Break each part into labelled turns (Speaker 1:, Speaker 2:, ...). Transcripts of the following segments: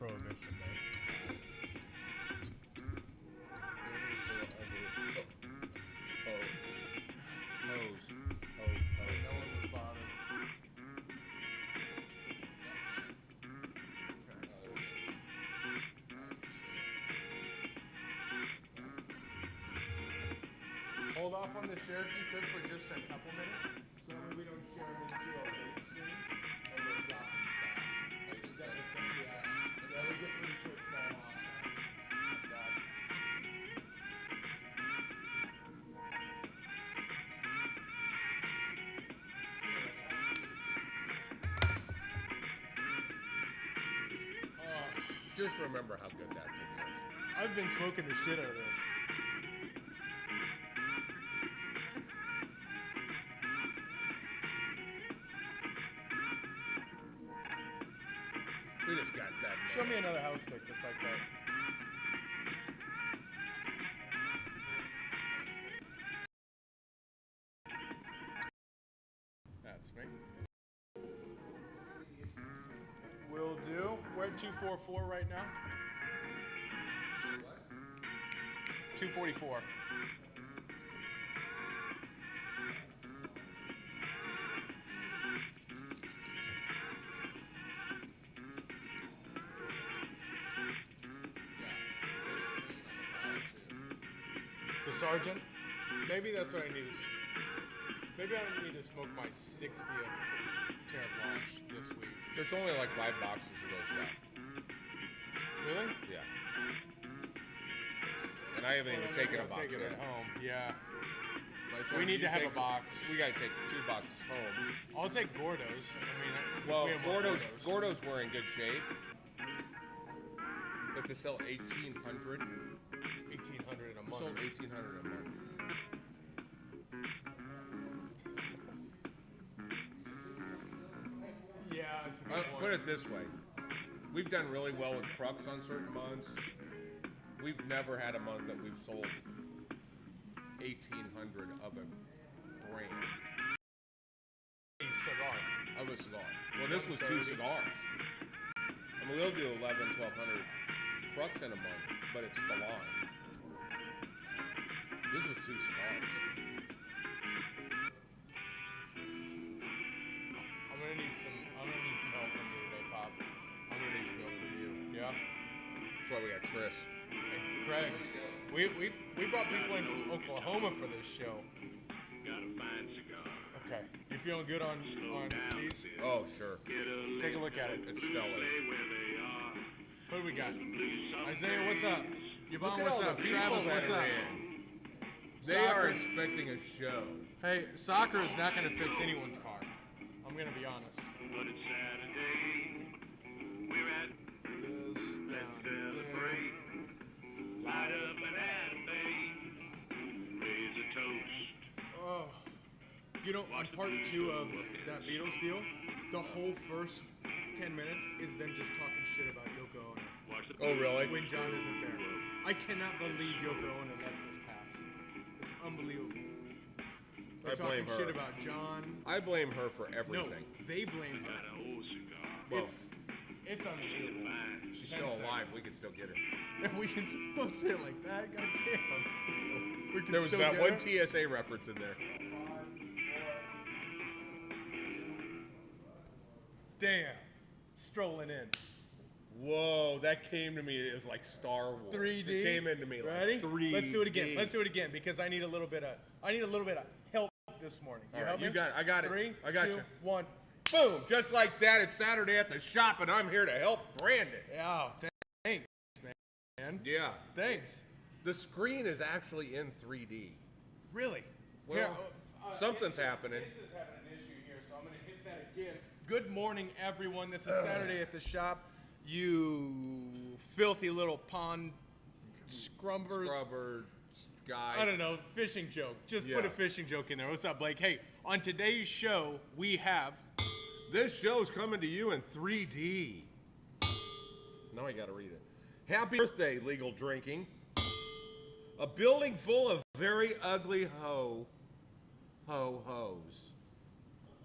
Speaker 1: prohibition, mate. Hold off on the share if you could for just a couple minutes, so that way we don't share it into a big screen, and we're dropping fast. Does that make sense? Yeah. Yeah, we get pretty quick fall off.
Speaker 2: Just remember how good that thing is.
Speaker 1: I've been smoking the shit out of this.
Speaker 2: We just got that.
Speaker 1: Show me another house stick that's like that. That's me. Will do. We're at 244 right now. 244. The sergeant? Maybe that's what I need to. Maybe I need to smoke my 60th Terra Blanche this week.
Speaker 2: There's only like 5 boxes of those left.
Speaker 1: Really?
Speaker 2: Yeah. And I haven't even taken a box
Speaker 1: Take it
Speaker 2: yet.
Speaker 1: at home. Yeah.
Speaker 2: We
Speaker 1: need to have a box.
Speaker 2: We got to take 2 boxes home.
Speaker 1: I'll take Gordo's. I mean,
Speaker 2: Well,
Speaker 1: we have more
Speaker 2: Gordo's were in good shape. But to sell 1,800.
Speaker 1: 1,800 a
Speaker 2: We
Speaker 1: month.
Speaker 2: sold 1,800 a month.
Speaker 1: Yeah, it's a good point.
Speaker 2: Put it this way. We've done really well with Crux on certain months. We've never had a month that we've sold 1,800 of a brand.
Speaker 1: A cigar.
Speaker 2: Of a cigar. Well, this was 2 cigars. I mean, we'll do 1,100, 1,200 Crux in a month, but it's the line. This was 2 cigars.
Speaker 1: I'm gonna need some help from you today, Pop.
Speaker 2: I'm gonna need some help from you.
Speaker 1: Yeah.
Speaker 2: That's why we got Chris.
Speaker 1: And Craig, we brought people in from Oklahoma for this show.
Speaker 3: Got a fine cigar.
Speaker 1: Okay. You feeling good on these?
Speaker 2: Oh, sure.
Speaker 1: Take a look at it.
Speaker 2: It's stellar.
Speaker 1: What do we got? Isaiah, what's up? Yvonne,
Speaker 2: Look at
Speaker 1: what's
Speaker 2: all
Speaker 1: up?
Speaker 2: the people
Speaker 1: Travis,
Speaker 2: that
Speaker 1: what's
Speaker 2: are
Speaker 1: up?
Speaker 2: in. They are expecting a show.
Speaker 1: Hey, soccer is not going to fix anyone's car. I'm going to be honest.
Speaker 3: But it's Saturday. We're at
Speaker 1: This down
Speaker 3: celebrate. Light up an anime. Raise a toast.
Speaker 1: Oh, you know, on part 2 of that Beatles deal, the whole first 10 minutes is them just talking shit about Yoko Ono.
Speaker 3: Watch the
Speaker 2: Oh, really?
Speaker 1: When John isn't there. I cannot believe Yoko Ono let this pass. It's unbelievable. They're
Speaker 2: I blame
Speaker 1: talking shit
Speaker 2: her.
Speaker 1: about John.
Speaker 2: I blame her for
Speaker 1: No,
Speaker 2: everything.
Speaker 1: they blame her.
Speaker 3: Got an old cigar.
Speaker 2: Well,
Speaker 1: It's unbelievable.
Speaker 3: Fine.
Speaker 2: she's
Speaker 1: 10
Speaker 2: still alive.
Speaker 1: seconds.
Speaker 2: We can still get her.
Speaker 1: We can don't say it like that. Goddamn. We can
Speaker 2: There was
Speaker 1: still
Speaker 2: not
Speaker 1: get
Speaker 2: one
Speaker 1: her.
Speaker 2: TSA reference in there.
Speaker 1: Damn. Strolling in.
Speaker 2: Whoa, that came to me. It was like Star Wars.
Speaker 1: 3D.
Speaker 2: It came into me like
Speaker 1: Ready?
Speaker 2: 3D.
Speaker 1: Let's do it again. Let's do it again because I need a little bit of help this morning.
Speaker 2: All right,
Speaker 1: help me?
Speaker 2: you got it. I got it.
Speaker 1: 3,
Speaker 2: I got
Speaker 1: 2,
Speaker 2: you.
Speaker 1: 1.
Speaker 2: Boom! Just like that, it's Saturday at the shop, and I'm here to help Brandon.
Speaker 1: Yeah, thanks, man.
Speaker 2: Yeah.
Speaker 1: Thanks.
Speaker 2: The screen is actually in 3D.
Speaker 1: Really?
Speaker 2: Well,
Speaker 1: Here,
Speaker 2: something's happening.
Speaker 1: This is having an issue here, so I'm going to hit that again. Good morning, everyone. This is Saturday at the shop. You filthy little pond scrubbers.
Speaker 2: Scrubber guy.
Speaker 1: I don't know, fishing joke. Just put
Speaker 2: Yeah.
Speaker 1: a fishing joke in there. What's up, Blake? Hey, on today's show, we have...
Speaker 2: This show's coming to you in 3D. Now I gotta read it. Happy birthday, legal drinking. A building full of very ugly hoes.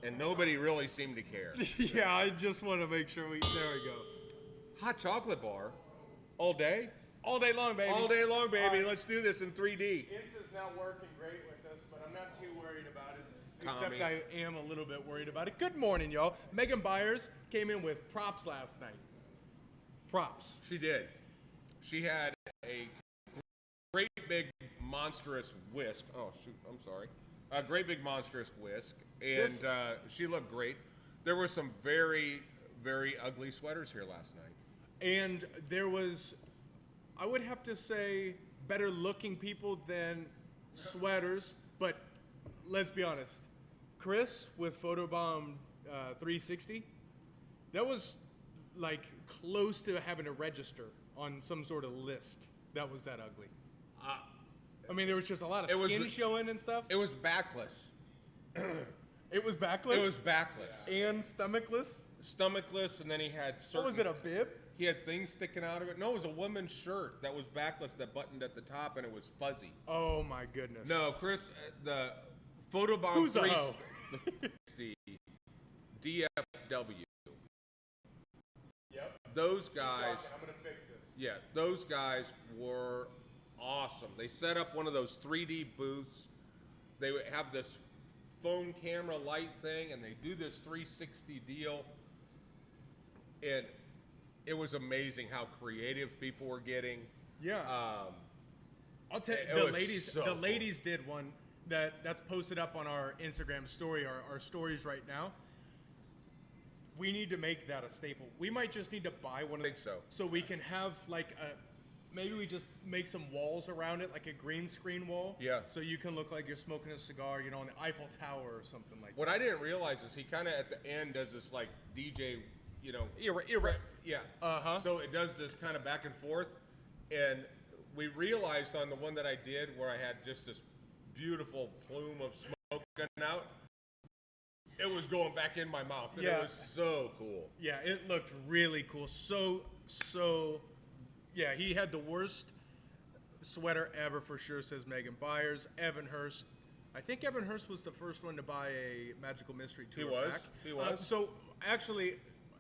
Speaker 2: And nobody really seemed to care.
Speaker 1: Yeah, I just want to make sure we... There we go.
Speaker 2: hot chocolate bar all day?
Speaker 1: All day long, baby.
Speaker 2: All day long, baby. Let's do this in 3D.
Speaker 1: Insta's not working great with us, but I'm not too worried about it.
Speaker 2: Commies.
Speaker 1: Except I am a little bit worried about it. Good morning, y'all. Megan Byers came in with props last night. Props.
Speaker 2: She did. She had a great big monstrous whisk. Oh, shoot. I'm sorry. A great big monstrous whisk. And she looked great. There were some very, very ugly sweaters here last night.
Speaker 1: And there was, I would have to say, better looking people than sweaters. But let's be honest. Chris with Photobomb 360, that was like close to having to register on some sort of list. That was that ugly. I mean, there was just a lot of skin showing and stuff.
Speaker 2: It was backless.
Speaker 1: It was backless?
Speaker 2: It was backless.
Speaker 1: And stomachless?
Speaker 2: Stomachless, and then he had certain...
Speaker 1: What was it, a bib?
Speaker 2: He had things sticking out of it. No, it was a woman's shirt that was backless that buttoned at the top, and it was fuzzy.
Speaker 1: Oh, my goodness.
Speaker 2: No, Chris, the Photobomb
Speaker 1: Who's a hoe?
Speaker 2: 360 DFW.
Speaker 1: Yep.
Speaker 2: Those guys...
Speaker 1: I'm going to fix this.
Speaker 2: Yeah, those guys were awesome. They set up one of those 3D booths. They would have this phone camera light thing, and they do this 360 deal. And it was amazing how creative people were getting.
Speaker 1: Yeah. I'll tell you, the ladies did one that's posted up on our Instagram story, our stories right now. We need to make that a staple. We might just need to buy one.
Speaker 2: I think so.
Speaker 1: So we can have like maybe we just make some walls around it, like a green screen wall.
Speaker 2: Yeah.
Speaker 1: So you can look like you're smoking a cigar, on the Eiffel Tower or something like
Speaker 2: What
Speaker 1: that.
Speaker 2: I didn't realize is he kind of at the end does this like DJ, yeah.
Speaker 1: Uh-huh.
Speaker 2: So it does this kind of back and forth, and we realized on the one that I did where I had just this beautiful plume of smoke coming out, it was going back in my mouth, and it was so cool.
Speaker 1: Yeah, it looked really cool. So, yeah, he had the worst sweater ever for sure, says Megan Byers. Evan Hurst. I think Evan Hurst was the first one to buy a Magical Mystery Tour pack.
Speaker 2: He was.
Speaker 1: So, actually,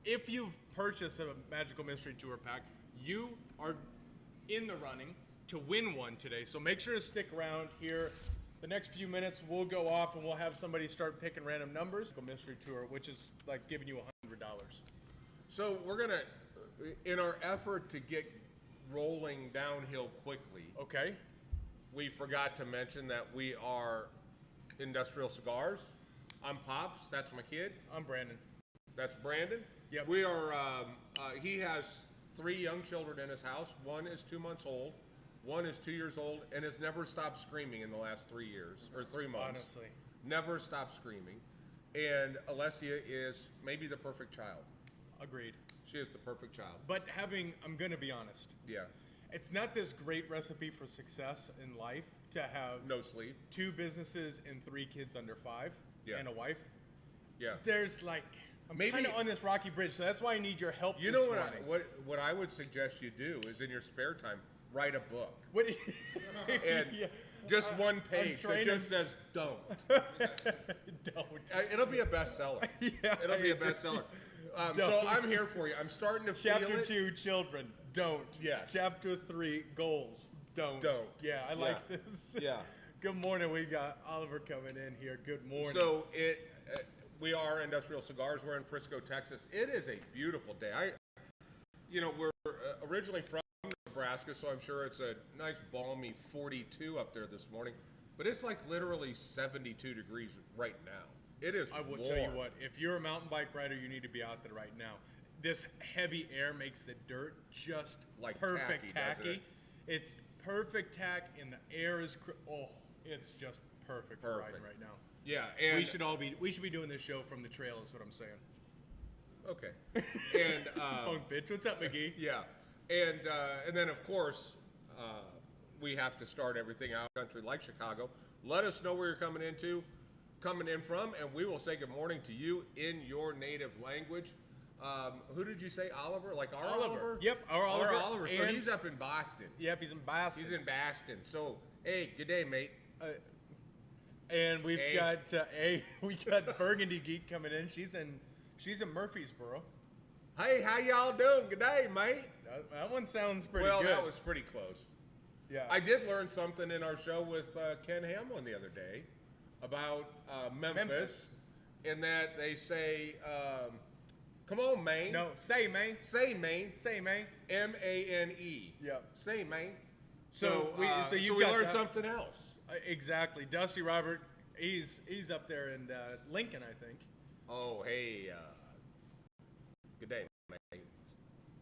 Speaker 1: if you've purchased a Magical Mystery Tour pack, you are in the running to win one today. So make sure to stick around here. The next few minutes, we'll go off and we'll have somebody start picking random numbers. Mystery Tour, which is like giving you $100.
Speaker 2: So we're gonna, in our effort to get rolling downhill quickly,
Speaker 1: Okay.
Speaker 2: we forgot to mention that we are Industrial Cigars. I'm Pops. That's my kid.
Speaker 1: I'm Brandon.
Speaker 2: That's Brandon.
Speaker 1: Yep.
Speaker 2: We are. He has 3 young children in his house. One is 2 months old. One is 2 years old and has never stopped screaming in the last 3 years or 3 months.
Speaker 1: Honestly.
Speaker 2: Never stopped screaming. And Alessia is maybe the perfect child.
Speaker 1: Agreed.
Speaker 2: She is the perfect child.
Speaker 1: But I'm going to be honest.
Speaker 2: Yeah.
Speaker 1: It's not this great recipe for success in life to have
Speaker 2: No sleep.
Speaker 1: 2 businesses and 3 kids under 5
Speaker 2: Yeah.
Speaker 1: and a wife.
Speaker 2: Yeah.
Speaker 1: There's like, I'm
Speaker 2: Maybe-
Speaker 1: kind of on this rocky bridge, so that's why I need your help
Speaker 2: You
Speaker 1: this
Speaker 2: know
Speaker 1: morning.
Speaker 2: what I would suggest you do is in your spare time, write a book.
Speaker 1: What?
Speaker 2: And
Speaker 1: Yeah.
Speaker 2: just one page that
Speaker 1: training-
Speaker 2: just says don't.
Speaker 1: Don't.
Speaker 2: It'll be a bestseller.
Speaker 1: Yeah,
Speaker 2: It'll be a
Speaker 1: I agree.
Speaker 2: bestseller. So
Speaker 1: Don't.
Speaker 2: I'm here for you. I'm starting to feel
Speaker 1: Chapter
Speaker 2: it.
Speaker 1: 2, children. Don't.
Speaker 2: Yes.
Speaker 1: Chapter 3, goals. Don't.
Speaker 2: Don't.
Speaker 1: Yeah, I like this.
Speaker 2: Yeah.
Speaker 1: Good morning. We got Oliver coming in here. Good morning.
Speaker 2: So we are Industrial Cigars. We're in Frisco, Texas. It is a beautiful day. We're originally from Nebraska, so I'm sure it's a nice balmy 42 up there this morning. But it's like literally 72 degrees right now. It is
Speaker 1: I will
Speaker 2: warm.
Speaker 1: tell you what, if you're a mountain bike rider, you need to be out there right now. This heavy air makes the dirt just
Speaker 2: Like
Speaker 1: perfect
Speaker 2: tacky, doesn't it?
Speaker 1: It's perfect tack, and the air is it's just perfect for riding right now.
Speaker 2: Yeah, and
Speaker 1: we should be doing this show from the trail. Is what I'm saying.
Speaker 2: okay. And
Speaker 1: Punk bitch, what's up, McGee?
Speaker 2: yeah, and then of course we have to start everything out country like Chicago. Let us know where you're coming in from, and we will say good morning to you in your native language. Who did you say, Oliver? Like our Oliver?
Speaker 1: Yep, our Oliver.
Speaker 2: So
Speaker 1: And-
Speaker 2: he's up in Boston.
Speaker 1: Yep, he's in Boston.
Speaker 2: He's in Boston. So hey, good day, mate.
Speaker 1: And we've
Speaker 2: Hey.
Speaker 1: got we got Burgundy Geek coming in. She's in Murfreesboro.
Speaker 2: Hey, how y'all doing? Good day, mate.
Speaker 1: That one sounds pretty
Speaker 2: Well,
Speaker 1: good.
Speaker 2: that was pretty close.
Speaker 1: Yeah.
Speaker 2: I did learn something in our show with Ken Hamlin the other day about Memphis, in that they say, come on, Maine.
Speaker 1: No, say, man.
Speaker 2: Say, Maine.
Speaker 1: Say, man.
Speaker 2: M-A-N-E.
Speaker 1: Yep.
Speaker 2: Say, Maine.
Speaker 1: So we
Speaker 2: we learned something else.
Speaker 1: Exactly. Dusty Robert, he's up there in Lincoln, I think.
Speaker 2: Oh, hey, good day, mate.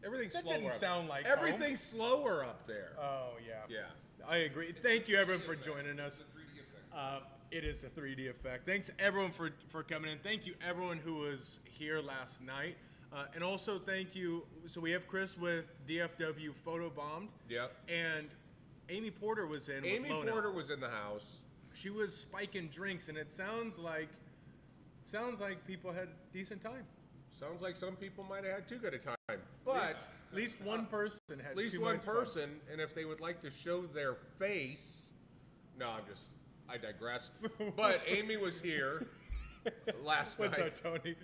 Speaker 2: Everything's
Speaker 1: That
Speaker 2: slower.
Speaker 1: didn't sound like
Speaker 2: Everything's slower up there.
Speaker 1: Oh, yeah.
Speaker 2: Yeah.
Speaker 1: I agree. Thank you, everyone, for joining us. It is a 3D effect. Thanks, everyone, for coming in. Thank you, everyone who was here last night. And also, thank you. So we have Chris with DFW Photobombed.
Speaker 2: Yep.
Speaker 1: And Amy Porter was in
Speaker 2: Amy
Speaker 1: with Lona.
Speaker 2: Porter was in the house.
Speaker 1: She was spiking drinks, and it sounds like people had decent time.
Speaker 2: Sounds like some people might have had too good a time. But
Speaker 1: At least one person had
Speaker 2: at least
Speaker 1: too
Speaker 2: one
Speaker 1: much fun.
Speaker 2: person, and if they would like to show their face, I digress. But Amy was here last
Speaker 1: What's
Speaker 2: night.
Speaker 1: up, Tony?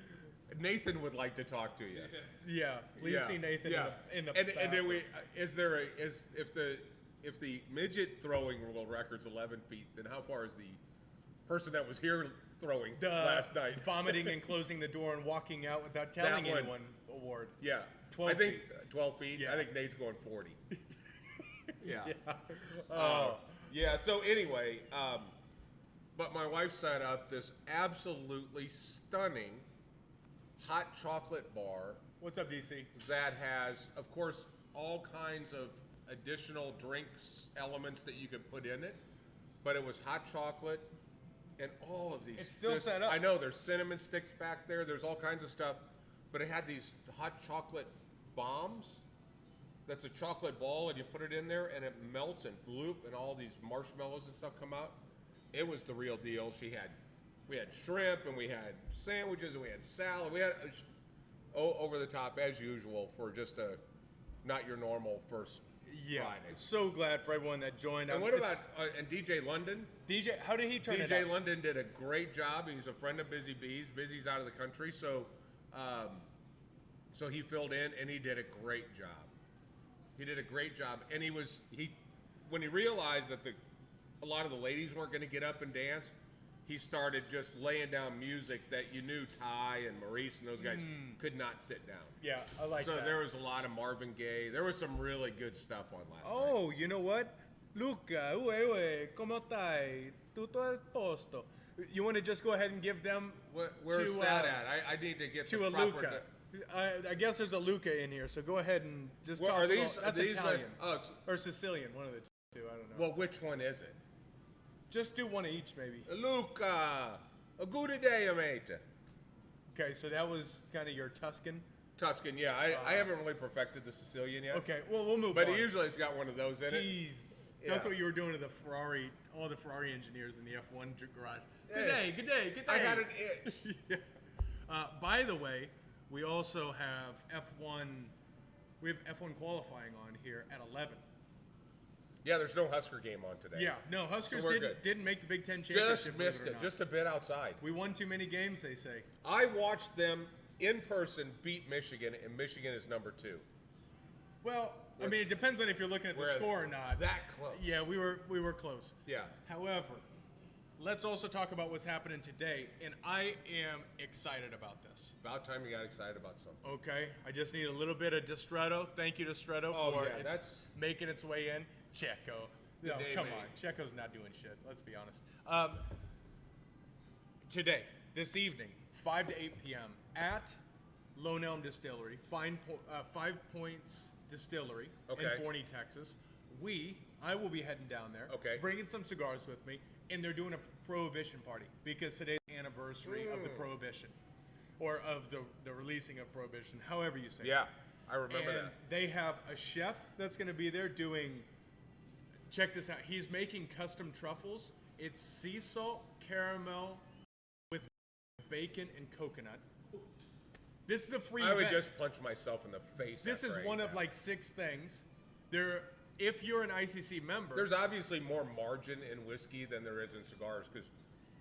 Speaker 2: Nathan would like to talk to you.
Speaker 1: Yeah, please see Nathan in the
Speaker 2: and then
Speaker 1: bathroom.
Speaker 2: if the midget throwing world record's 11 feet, then how far is the person that was here throwing last night?
Speaker 1: Vomiting and closing the door and walking out without telling
Speaker 2: one.
Speaker 1: anyone award.
Speaker 2: Yeah,
Speaker 1: 12
Speaker 2: I think
Speaker 1: feet.
Speaker 2: 12 feet.
Speaker 1: Yeah.
Speaker 2: I think Nate's going 40. Yeah.
Speaker 1: Oh.
Speaker 2: Yeah. So anyway, but my wife set up this absolutely stunning hot chocolate bar
Speaker 1: What's up, DC?
Speaker 2: that has, of course, all kinds of additional drinks elements that you could put in it. But it was hot chocolate and all of these.
Speaker 1: It's still set up.
Speaker 2: I know there's cinnamon sticks back there. There's all kinds of stuff, but it had these hot chocolate bombs. That's a chocolate ball, and you put it in there, and it melts and bloop, and all these marshmallows and stuff come out. It was the real deal. We had shrimp, and we had sandwiches, and we had salad. We had over the top as usual for just a not your normal first
Speaker 1: Yeah,
Speaker 2: Friday.
Speaker 1: so glad for everyone that joined.
Speaker 2: And what about and DJ London?
Speaker 1: DJ? How did he turn it
Speaker 2: DJ
Speaker 1: out?
Speaker 2: London did a great job. He's a friend of Busy Bees. Busy's out of the country, so he filled in, and he did a great job. He did a great job, and when he realized that a lot of the ladies weren't going to get up and dance, he started just laying down music that you knew Ty and Maurice and those guys could not sit down.
Speaker 1: Yeah, I like
Speaker 2: So
Speaker 1: that.
Speaker 2: there was a lot of Marvin Gaye. There was some really good stuff on last night.
Speaker 1: Oh, you know what? Luca, ¿cómo stai? Tutto a posto. You want to just go ahead and give them
Speaker 2: Where's
Speaker 1: to,
Speaker 2: that at? I need to get
Speaker 1: to
Speaker 2: the
Speaker 1: a
Speaker 2: proper
Speaker 1: Luca? I guess there's a Luca in here, so go ahead and just
Speaker 2: Well,
Speaker 1: toss
Speaker 2: are
Speaker 1: it all-
Speaker 2: these-
Speaker 1: That's
Speaker 2: are these
Speaker 1: Italian.
Speaker 2: it's-
Speaker 1: Or Sicilian, one of the two. I don't know.
Speaker 2: Well, which one is it?
Speaker 1: Just do one of each, maybe.
Speaker 2: Luca, a good day, mate.
Speaker 1: Okay, so that was kind of your Tuscan.
Speaker 2: Tuscan, yeah. I haven't really perfected the Sicilian yet.
Speaker 1: Okay, well, we'll move
Speaker 2: But
Speaker 1: on.
Speaker 2: usually it's got one of those in it.
Speaker 1: Jeez.
Speaker 2: Yeah.
Speaker 1: That's what you were doing to the Ferrari, all the Ferrari engineers in the F1 garage. Good
Speaker 2: Hey.
Speaker 1: day, good day, good day.
Speaker 2: I had an itch.
Speaker 1: Yeah. By the way, we also have F1. We have F1 qualifying on here at 11.
Speaker 2: Yeah, there's no Husker game on today.
Speaker 1: Yeah, no, Huskers
Speaker 2: So we're
Speaker 1: didn't,
Speaker 2: good.
Speaker 1: didn't make the Big Ten championship.
Speaker 2: Just
Speaker 1: believe
Speaker 2: missed
Speaker 1: or
Speaker 2: it.
Speaker 1: not.
Speaker 2: Just a bit outside.
Speaker 1: We won too many games, they say.
Speaker 2: I watched them in person beat Michigan, and Michigan is number 2.
Speaker 1: Well, I mean, it depends on if you're looking at the
Speaker 2: We're
Speaker 1: score or not.
Speaker 2: that close.
Speaker 1: Yeah, we were close.
Speaker 2: Yeah.
Speaker 1: However, let's also talk about what's happening today, and I am excited about this.
Speaker 2: About time you got excited about something.
Speaker 1: Okay, I just need a little bit of Distretto. Thank you, Distretto,
Speaker 2: Oh,
Speaker 1: for
Speaker 2: yeah,
Speaker 1: it's making its way in. Checo. No,
Speaker 2: day,
Speaker 1: come
Speaker 2: mate.
Speaker 1: on. Checo's not doing shit. Let's be honest. Today, this evening, 5 to 8 p.m. at Lone Elm Distillery, Five Points Distillery
Speaker 2: Okay.
Speaker 1: in Forney, Texas. I will be heading down there,
Speaker 2: Okay.
Speaker 1: bringing some cigars with me, and they're doing a prohibition party because today's the anniversary of the prohibition, or of the releasing of prohibition, however you say it.
Speaker 2: Yeah, I remember
Speaker 1: And
Speaker 2: that.
Speaker 1: they have a chef that's going to be there doing. Check this out. He's making custom truffles. It's sea salt caramel with bacon and coconut. This is a free
Speaker 2: I would
Speaker 1: event.
Speaker 2: just punch myself in the face.
Speaker 1: This is
Speaker 2: after I
Speaker 1: one
Speaker 2: ate
Speaker 1: of
Speaker 2: that.
Speaker 1: like 6 things. If you're an ICC member,
Speaker 2: There's obviously more margin in whiskey than there is in cigars because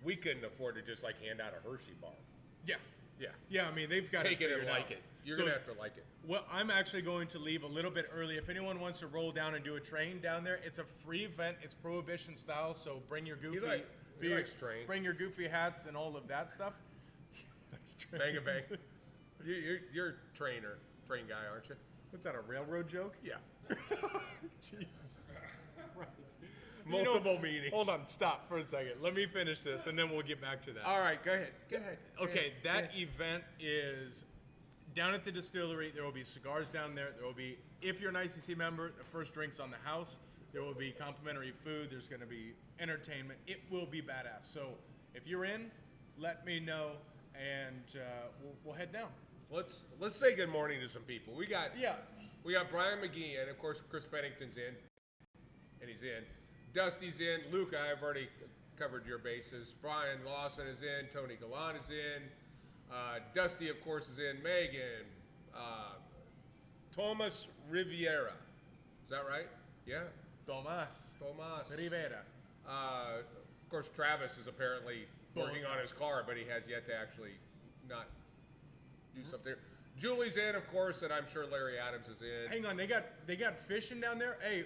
Speaker 2: we couldn't afford to just like hand out a Hershey bar.
Speaker 1: yeah,
Speaker 2: Yeah.
Speaker 1: Yeah, I mean, they've got
Speaker 2: Take
Speaker 1: to
Speaker 2: it
Speaker 1: figure
Speaker 2: and
Speaker 1: it
Speaker 2: like
Speaker 1: out.
Speaker 2: it. You're
Speaker 1: So,
Speaker 2: going to have to like it.
Speaker 1: well, I'm actually going to leave a little bit early. If anyone wants to roll down and do a train down there, it's a free event. It's Prohibition style, so bring your goofy,
Speaker 2: He likes trains.
Speaker 1: bring your goofy hats and all of that stuff.
Speaker 2: Bang a bang. You're a train guy, aren't you?
Speaker 1: What's that, a railroad joke?
Speaker 2: Yeah.
Speaker 1: Jesus Christ.
Speaker 2: Multiple meanings.
Speaker 1: Hold on, stop for a second. Let me finish this, and then we'll get back to that.
Speaker 2: All right, go ahead. Go ahead.
Speaker 1: Okay, that event is down at the distillery. There will be cigars down there. There will be, if you're an ICC member, the first drinks on the house. There will be complimentary food. There's going to be entertainment. It will be badass. So if you're in, let me know, and we'll head down.
Speaker 2: Let's say good morning to some people. We got
Speaker 1: Yeah.
Speaker 2: Brian McGee, and of course Chris Pennington's in, and he's in. Dusty's in. Luca, I've already covered your bases. Brian Lawson is in. Tony Galan is in. Dusty, of course, is in. Megan. Thomas Riviera. Is that right? Yeah.
Speaker 1: Tomas
Speaker 2: Tomas.
Speaker 1: Rivera.
Speaker 2: Of course, Travis is apparently working on his car, but he has yet to actually not do something. Julie's in, of course, and I'm sure Larry Adams is in.
Speaker 1: Hang on, they got fishing down there. Hey,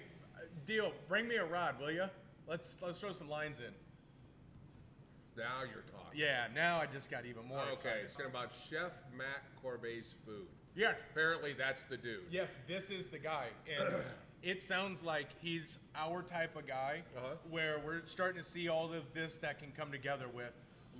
Speaker 1: deal, bring me a rod, will ya? Let's throw some lines in.
Speaker 2: Now you're talking.
Speaker 1: Yeah, now I just got even more
Speaker 2: Okay,
Speaker 1: excited.
Speaker 2: it's going about Chef Matt Corbet's food.
Speaker 1: Yes,
Speaker 2: Apparently, that's the dude.
Speaker 1: yes, this is the guy, and it sounds like he's our type of guy, where we're starting to see all of this that can come together with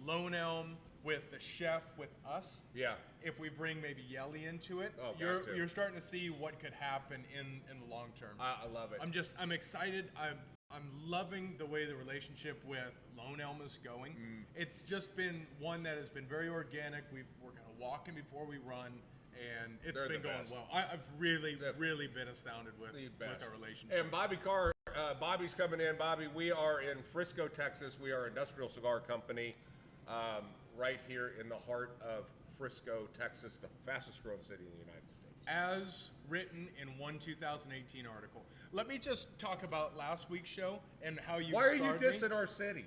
Speaker 1: Lone Elm, with the chef, with us.
Speaker 2: Yeah.
Speaker 1: If we bring maybe Yelly into it,
Speaker 2: Oh, got to.
Speaker 1: you're starting to see what could happen in the long term.
Speaker 2: I love it.
Speaker 1: I'm excited. I'm loving the way the relationship with Lone Elm is going. It's just been one that has been very organic. We're kind of walking before we run, and it's
Speaker 2: They're
Speaker 1: been
Speaker 2: the
Speaker 1: going
Speaker 2: best.
Speaker 1: well. I've really been astounded with
Speaker 2: The best.
Speaker 1: our relationship.
Speaker 2: And Bobby Carr, Bobby's coming in. Bobby, we are in Frisco, Texas. We are an industrial cigar company right here in the heart of Frisco, Texas, the fastest growing city in the United States.
Speaker 1: As written in one 2018 article. Let me just talk about last week's show and how you.
Speaker 2: Why are you
Speaker 1: starved me.
Speaker 2: dissing our city?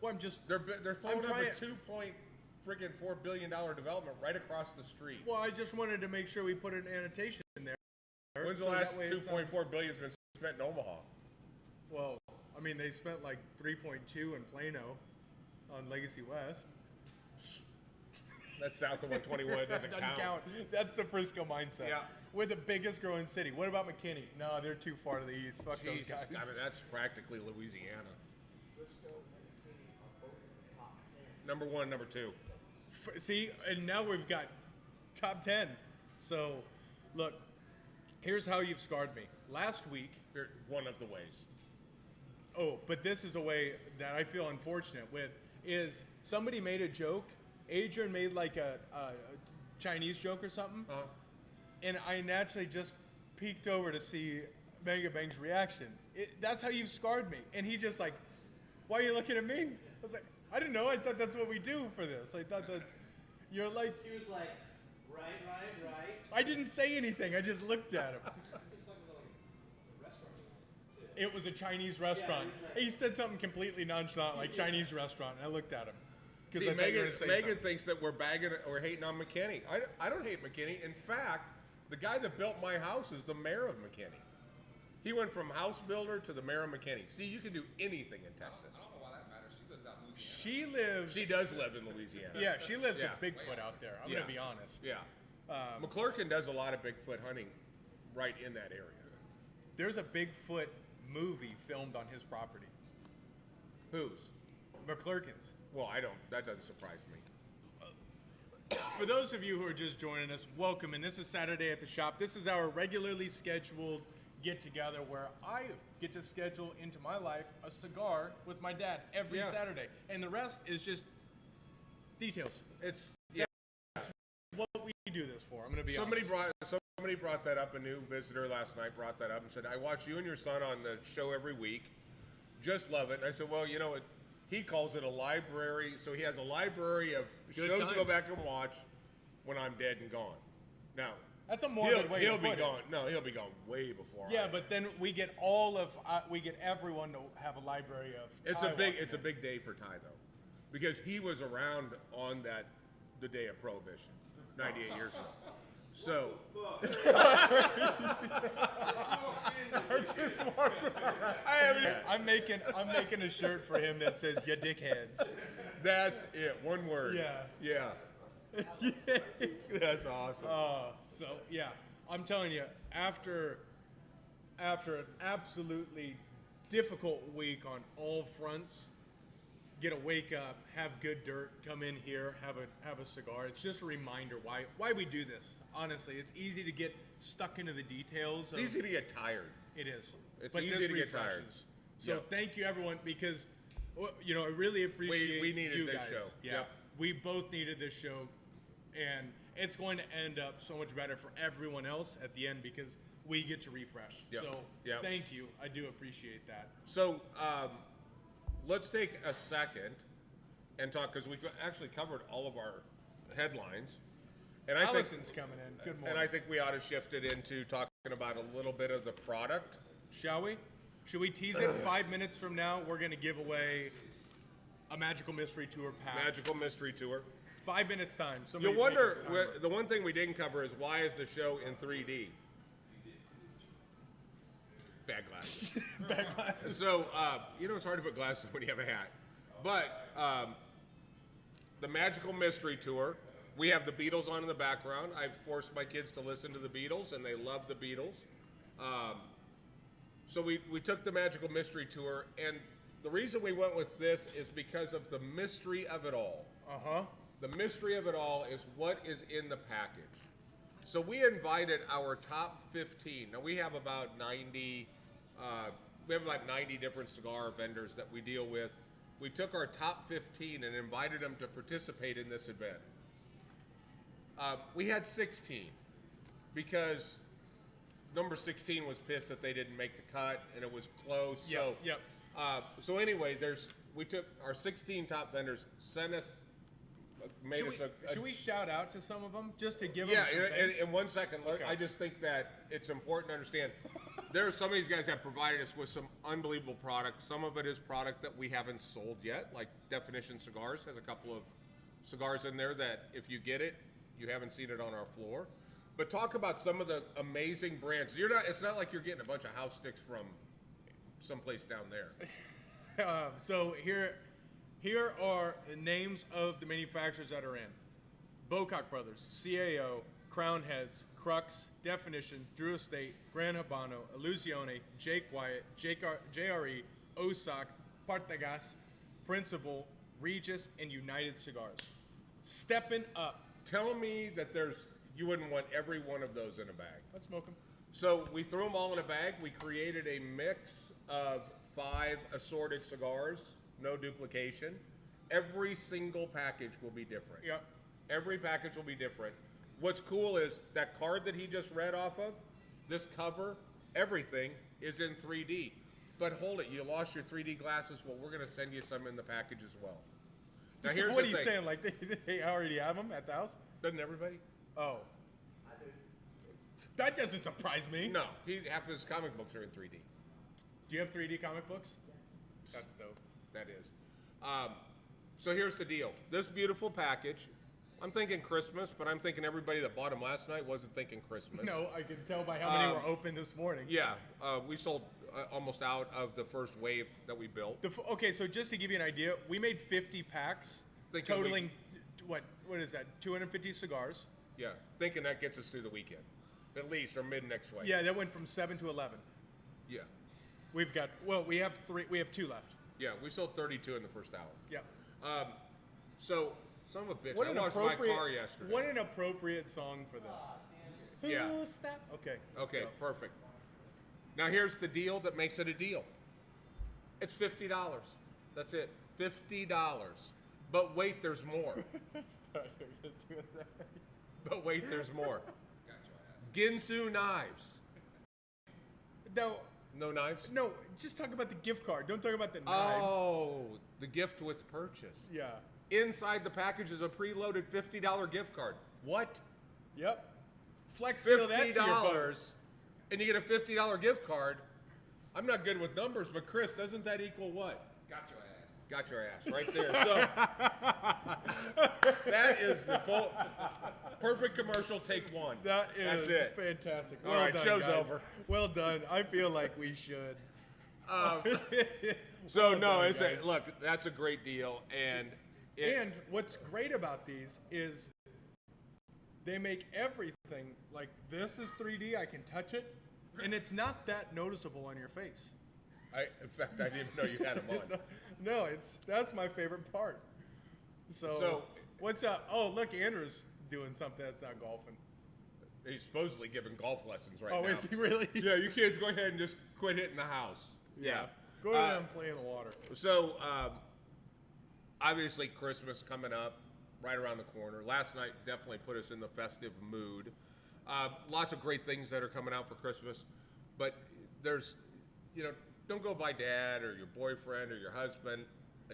Speaker 1: Well, I'm just.
Speaker 2: They're throwing up
Speaker 1: trying-
Speaker 2: a $2.4 billion development right across the street.
Speaker 1: Well, I just wanted to make sure we put an annotation in there.
Speaker 2: When's the
Speaker 1: so
Speaker 2: last
Speaker 1: that way it
Speaker 2: $2.4 billion been spent in Omaha?
Speaker 1: Well, I mean, they spent like 3.2 in Plano on Legacy West.
Speaker 2: That's south of 121. It doesn't count.
Speaker 1: That's the Frisco mindset.
Speaker 2: Yeah.
Speaker 1: We're the biggest growing city. What about McKinney? No, they're too far to the east. Fuck
Speaker 2: Jesus,
Speaker 1: those guys.
Speaker 2: I mean, that's practically Louisiana. Number one, number two.
Speaker 1: See, and now we've got top 10. So, look, here's how you've scarred me. Last week,
Speaker 2: Here, one of the ways.
Speaker 1: but this is a way that I feel unfortunate with, is somebody made a joke. Adrian made like a Chinese joke or something. And I naturally just peeked over to see Mega Bang's reaction. That's how you've scarred me. And he just like, why are you looking at me? I was like, I didn't know. I thought that's what we do for this. I thought you're like.
Speaker 4: He was like, right.
Speaker 1: I didn't say anything. I just looked at him.
Speaker 4: It's like a little restaurant. Too.
Speaker 1: It was a Chinese restaurant.
Speaker 4: he was like-
Speaker 1: He said something completely nonchalant, like Chinese restaurant, and I looked at him.
Speaker 2: See,
Speaker 1: I thought you were gonna say
Speaker 2: Megan
Speaker 1: something.
Speaker 2: thinks that we're hating on McKinney. I don't hate McKinney. In fact, the guy that built my house is the mayor of McKinney. He went from house builder to the mayor of McKinney. See, you can do anything in Texas.
Speaker 5: I don't know why that matters. She lives out in Louisiana.
Speaker 1: She lives.
Speaker 2: She does live in Louisiana.
Speaker 1: Yeah, she lives
Speaker 2: Yeah.
Speaker 1: with Bigfoot out there. I'm
Speaker 2: Yeah.
Speaker 1: gonna be honest.
Speaker 2: Yeah. McClurkin does a lot of Bigfoot hunting right in that area.
Speaker 1: There's a Bigfoot movie filmed on his property.
Speaker 2: Whose?
Speaker 1: McClurkin's.
Speaker 2: Well, that doesn't surprise me.
Speaker 1: For those of you who are just joining us, welcome. And this is Saturday at the Shop. This is our regularly scheduled get together where I get to schedule into my life a cigar with my dad every
Speaker 2: Yeah.
Speaker 1: Saturday. And the rest is just details.
Speaker 2: It's
Speaker 1: What we do this for. I'm going to be
Speaker 2: somebody
Speaker 1: honest.
Speaker 2: brought that up. A new visitor last night brought that up and said, "I watch you and your son on the show every week. Just love it." And I said, "Well, you know what? He calls it a library, so he has a library of
Speaker 1: Good
Speaker 2: shows to go
Speaker 1: times.
Speaker 2: back and watch when I'm dead and gone." Now,
Speaker 1: That's a morbid way
Speaker 2: he'll
Speaker 1: to
Speaker 2: be
Speaker 1: put
Speaker 2: gone.
Speaker 1: it.
Speaker 2: No, he'll be gone way before.
Speaker 1: Yeah,
Speaker 2: I am.
Speaker 1: but then we get we get everyone to have a library of.
Speaker 2: It's
Speaker 1: Ty
Speaker 2: a big
Speaker 1: walking in.
Speaker 2: day for Ty though, because he was around on that the day of Prohibition, 98 years ago. So,
Speaker 1: I'm making a shirt for him that says "Ya dickheads."
Speaker 2: that's it. One word.
Speaker 1: Yeah.
Speaker 2: Yeah. That's awesome.
Speaker 1: So yeah, I'm telling you, after an absolutely difficult week on all fronts, get to wake up, have good dirt, come in here, have a cigar. It's just a reminder why we do this. Honestly, it's easy to get stuck into the details.
Speaker 2: It's easy to get tired.
Speaker 1: It is.
Speaker 2: It's
Speaker 1: But
Speaker 2: easy
Speaker 1: this
Speaker 2: to get tired.
Speaker 1: refreshes. So
Speaker 2: Yep.
Speaker 1: thank you everyone, because I really appreciate
Speaker 2: We needed
Speaker 1: you
Speaker 2: this
Speaker 1: guys.
Speaker 2: show.
Speaker 1: Yeah,
Speaker 2: Yep.
Speaker 1: we both needed this show, and it's going to end up so much better for everyone else at the end because we get to refresh.
Speaker 2: Yep.
Speaker 1: So
Speaker 2: Yep.
Speaker 1: thank you. I do appreciate that.
Speaker 2: So let's take a second and talk, because we've actually covered all of our headlines. And I think,
Speaker 1: Allison's coming in. Good morning.
Speaker 2: and I think we ought to shift it into talking about a little bit of the product.
Speaker 1: Shall we? Should we tease it? 5 minutes from now, we're going to give away a Magical Mystery Tour pack.
Speaker 2: Magical Mystery Tour.
Speaker 1: 5 minutes time.
Speaker 2: You'll
Speaker 1: Somebody
Speaker 2: wonder,
Speaker 1: make a timer.
Speaker 2: the one thing we didn't cover is why is the show in 3D? Bad glasses.
Speaker 1: Bad glasses.
Speaker 2: So, it's hard to put glasses on when you have a hat. But the Magical Mystery Tour, we have the Beatles on in the background. I've forced my kids to listen to the Beatles, and they love the Beatles. So we took the Magical Mystery Tour, and the reason we went with this is because of the mystery of it all.
Speaker 1: Uh-huh.
Speaker 2: The mystery of it all is what is in the package. So we invited our top 15. Now we have about 90 different cigar vendors that we deal with. We took our top 15 and invited them to participate in this event. We had 16 because number 16 was pissed that they didn't make the cut and it was close.
Speaker 1: Yep, yep.
Speaker 2: So anyway, we took our 16 top vendors, sent us, made us a
Speaker 1: Should we shout out to some of them just to give them
Speaker 2: yeah,
Speaker 1: some thanks?
Speaker 2: in 1 second,
Speaker 1: Okay.
Speaker 2: I just think that it's important to understand there are some of these guys that provided us with some unbelievable products. Some of it is product that we haven't sold yet, like Definition Cigars has a couple of cigars in there that if you get it, you haven't seen it on our floor. But talk about some of the amazing brands. It's not like you're getting a bunch of house sticks from someplace down there.
Speaker 1: So here are the names of the manufacturers that are in. Bocock Brothers, CAO, Crown Heads, Crux, Definition, Drew Estate, Gran Habano, Illusione, Jake Wyatt, JRE, Osak, Partagas, Principal, Regis, and United Cigars. Stepping up.
Speaker 2: Tell me that you wouldn't want every one of those in a bag.
Speaker 1: Let's smoke them.
Speaker 2: So we threw them all in a bag. We created a mix of 5 assorted cigars, no duplication. Every single package will be different.
Speaker 1: Yep.
Speaker 2: Every package will be different. What's cool is that card that he just read off of, this cover, everything is in 3D. But hold it, you lost your 3D glasses. Well, we're going to send you some in the package as well. Now here's
Speaker 1: What
Speaker 2: the
Speaker 1: are you
Speaker 2: thing.
Speaker 1: saying? Like they already have them at the house?
Speaker 2: Doesn't everybody?
Speaker 1: Oh. That doesn't surprise me.
Speaker 2: No, half of his comic books are in 3D.
Speaker 1: Do you have 3D comic books? That's dope.
Speaker 2: That is. So here's the deal. This beautiful package, I'm thinking Christmas, but I'm thinking everybody that bought them last night wasn't thinking Christmas.
Speaker 1: No, I can tell by how many were open this morning.
Speaker 2: Yeah, we sold almost out of the first wave that we built.
Speaker 1: Okay, so just to give you an idea, we made 50 packs,
Speaker 2: Thinking
Speaker 1: totaling, what is that, 250 cigars?
Speaker 2: Yeah, thinking that gets us through the weekend, at least, or mid next week.
Speaker 1: Yeah, that went from 7 to 11.
Speaker 2: Yeah.
Speaker 1: We have 2 left.
Speaker 2: Yeah, we sold 32 in the first hour.
Speaker 1: Yep.
Speaker 2: So, son of a bitch,
Speaker 1: What
Speaker 2: I
Speaker 1: an
Speaker 2: washed my
Speaker 1: appropriate,
Speaker 2: car yesterday.
Speaker 1: what an appropriate song for this.
Speaker 2: Yeah.
Speaker 1: Who's that? Okay. let's
Speaker 2: Okay,
Speaker 1: go.
Speaker 2: perfect. Now here's the deal that makes it a deal. It's $50. That's it. $50. But wait, there's more. But wait, there's more. Ginsu knives.
Speaker 1: No,
Speaker 2: No knives?
Speaker 1: no, just talk about the gift card. Don't talk about the knives.
Speaker 2: Oh, the gift with purchase.
Speaker 1: Yeah.
Speaker 2: Inside the package is a preloaded $50 gift card. What?
Speaker 1: Yep. Flex seal that to your phone.
Speaker 2: $50, and you get a $50 gift card. I'm not good with numbers, but Chris, doesn't that equal what?
Speaker 5: Got your ass.
Speaker 2: Got your ass right there. So that is the perfect commercial. Take one.
Speaker 1: That is
Speaker 2: That's it.
Speaker 1: fantastic.
Speaker 2: All
Speaker 1: Well
Speaker 2: right,
Speaker 1: done,
Speaker 2: show's
Speaker 1: guys.
Speaker 2: over.
Speaker 1: Well done. I feel like we should.
Speaker 2: So
Speaker 1: Well
Speaker 2: no,
Speaker 1: done,
Speaker 2: it's
Speaker 1: guys.
Speaker 2: look. That's a great deal, and
Speaker 1: And what's great about these is they make everything like this is 3D. I can touch it, and it's not that noticeable on your face.
Speaker 2: in fact, I didn't even know you had them on.
Speaker 1: No, that's my favorite part. So what's up? Oh, look, Andrew's doing something that's not golfing.
Speaker 2: He's supposedly giving golf lessons right
Speaker 1: Oh,
Speaker 2: now.
Speaker 1: is he really?
Speaker 2: Yeah, you kids go ahead and just quit hitting the house. Yeah.
Speaker 1: Go ahead and play in the water.
Speaker 2: So, obviously, Christmas coming up right around the corner. Last night definitely put us in the festive mood. Lots of great things that are coming out for Christmas, but there's, don't go buy dad or your boyfriend or your husband a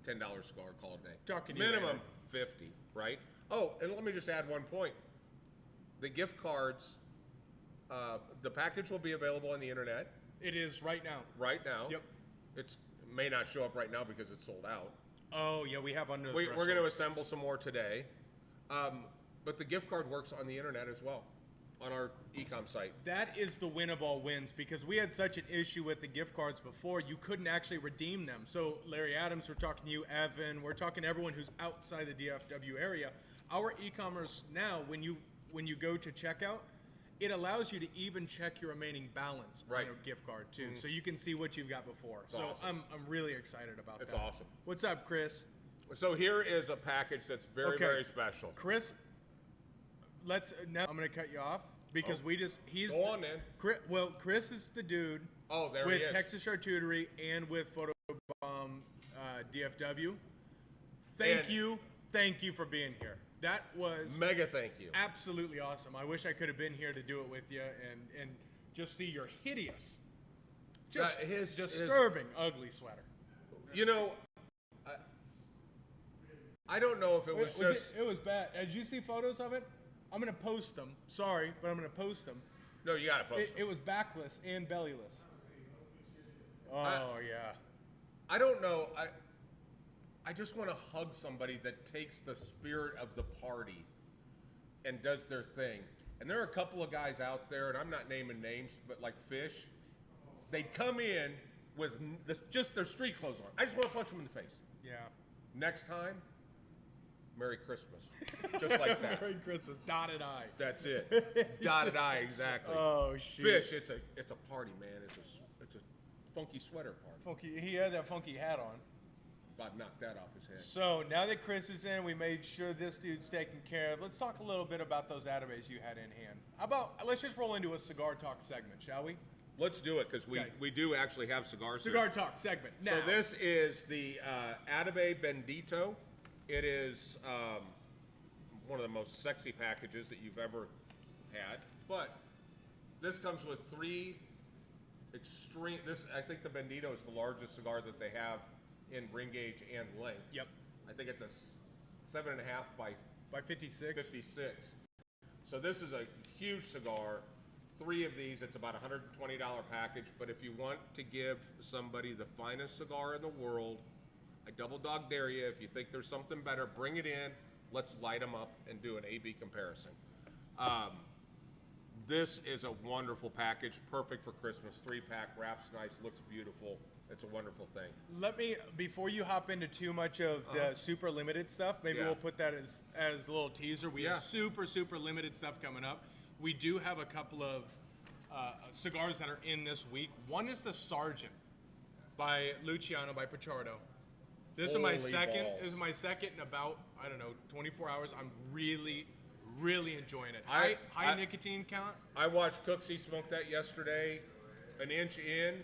Speaker 2: $10 cigar, call it a day.
Speaker 1: Talking to you,
Speaker 2: Minimum
Speaker 1: Aaron.
Speaker 2: 50, right? Oh, and let me just add one point. The gift cards, the package will be available on the internet
Speaker 1: It is right now.
Speaker 2: right now.
Speaker 1: Yep.
Speaker 2: It may not show up right now because it's sold out.
Speaker 1: Oh, yeah, we have under the
Speaker 2: We're
Speaker 1: threshold.
Speaker 2: going to assemble some more today. But the gift card works on the internet as well, on our e-com site.
Speaker 1: That is the win of all wins because we had such an issue with the gift cards before. You couldn't actually redeem them. So Larry Adams, we're talking to you, Evan, we're talking to everyone who's outside the DFW area. Our e-commerce now, when you go to checkout, it allows you to even check your remaining balance
Speaker 2: Right.
Speaker 1: on a gift card too. So you can see what you've got before.
Speaker 2: It's
Speaker 1: So
Speaker 2: awesome.
Speaker 1: I'm really excited about
Speaker 2: It's
Speaker 1: that.
Speaker 2: awesome.
Speaker 1: What's up, Chris?
Speaker 2: So here is a package that's very,
Speaker 1: Okay.
Speaker 2: very special.
Speaker 1: Chris, now I'm going to cut you off because he's
Speaker 2: Go on, man.
Speaker 1: Chris is the dude
Speaker 2: Oh, there
Speaker 1: with
Speaker 2: he is.
Speaker 1: Texas Charcuterie and with Photobomb DFW. Thank you for being here. That was
Speaker 2: Mega thank you.
Speaker 1: absolutely awesome. I wish I could have been here to do it with you and just see your hideous, just
Speaker 2: his
Speaker 1: disturbing, ugly sweater.
Speaker 2: I don't know if it was just...
Speaker 1: It was bad. Did you see photos of it? I'm gonna post them. Sorry, but I'm gonna post them.
Speaker 2: No, you got to post
Speaker 1: It
Speaker 2: them.
Speaker 1: was backless and bellyless. Oh yeah.
Speaker 2: I don't know. I just want to hug somebody that takes the spirit of the party and does their thing. And there are a couple of guys out there, and I'm not naming names, but like Fish, they'd come in with just their street clothes on. I just want to punch them in the face.
Speaker 1: Yeah.
Speaker 2: Next time, Merry Christmas. Just like that.
Speaker 1: Merry Christmas. Dotted I.
Speaker 2: That's it. Dotted I, exactly.
Speaker 1: Oh shoot.
Speaker 2: Fish, it's a party, man. It's a funky sweater party.
Speaker 1: Funky. He had that funky hat on.
Speaker 2: About knocked that off his head.
Speaker 1: So now that Chris is in, we made sure this dude's taken care of. Let's talk a little bit about those Atabays you had in hand. How about let's just roll into a cigar talk segment, shall we?
Speaker 2: Let's do it because
Speaker 1: Okay.
Speaker 2: we do actually have cigars.
Speaker 1: Cigar
Speaker 2: here.
Speaker 1: talk segment. Now,
Speaker 2: So this is the Atabay Bendito. It is one of the most sexy packages that you've ever had. But this comes with three extreme. I think the Bendito is the largest cigar that they have in ring gauge and length.
Speaker 1: Yep.
Speaker 2: I think it's a 7.5 by
Speaker 1: 56.
Speaker 2: 56. So this is a huge cigar. Three of these, it's about $120 package. But if you want to give somebody the finest cigar in the world, I double dog dare you. If you think there's something better, bring it in. Let's light them up and do an A/B comparison. This is a wonderful package, perfect for Christmas. 3-pack, wraps nice, looks beautiful. It's a wonderful thing.
Speaker 1: Let me, before you hop into too much of the super limited stuff, maybe
Speaker 2: Yeah.
Speaker 1: we'll put that as a little teaser. We
Speaker 2: Yeah.
Speaker 1: have super limited stuff coming up. We do have a couple of cigars that are in this week. One is the Sergeant by Luciano by Pichardo. This is my
Speaker 2: Holy
Speaker 1: second.
Speaker 2: balls.
Speaker 1: This is my second in about 24 hours. I'm really enjoying it.
Speaker 2: I-
Speaker 1: High nicotine count.
Speaker 2: I watched Cooksey smoke that yesterday, an inch in,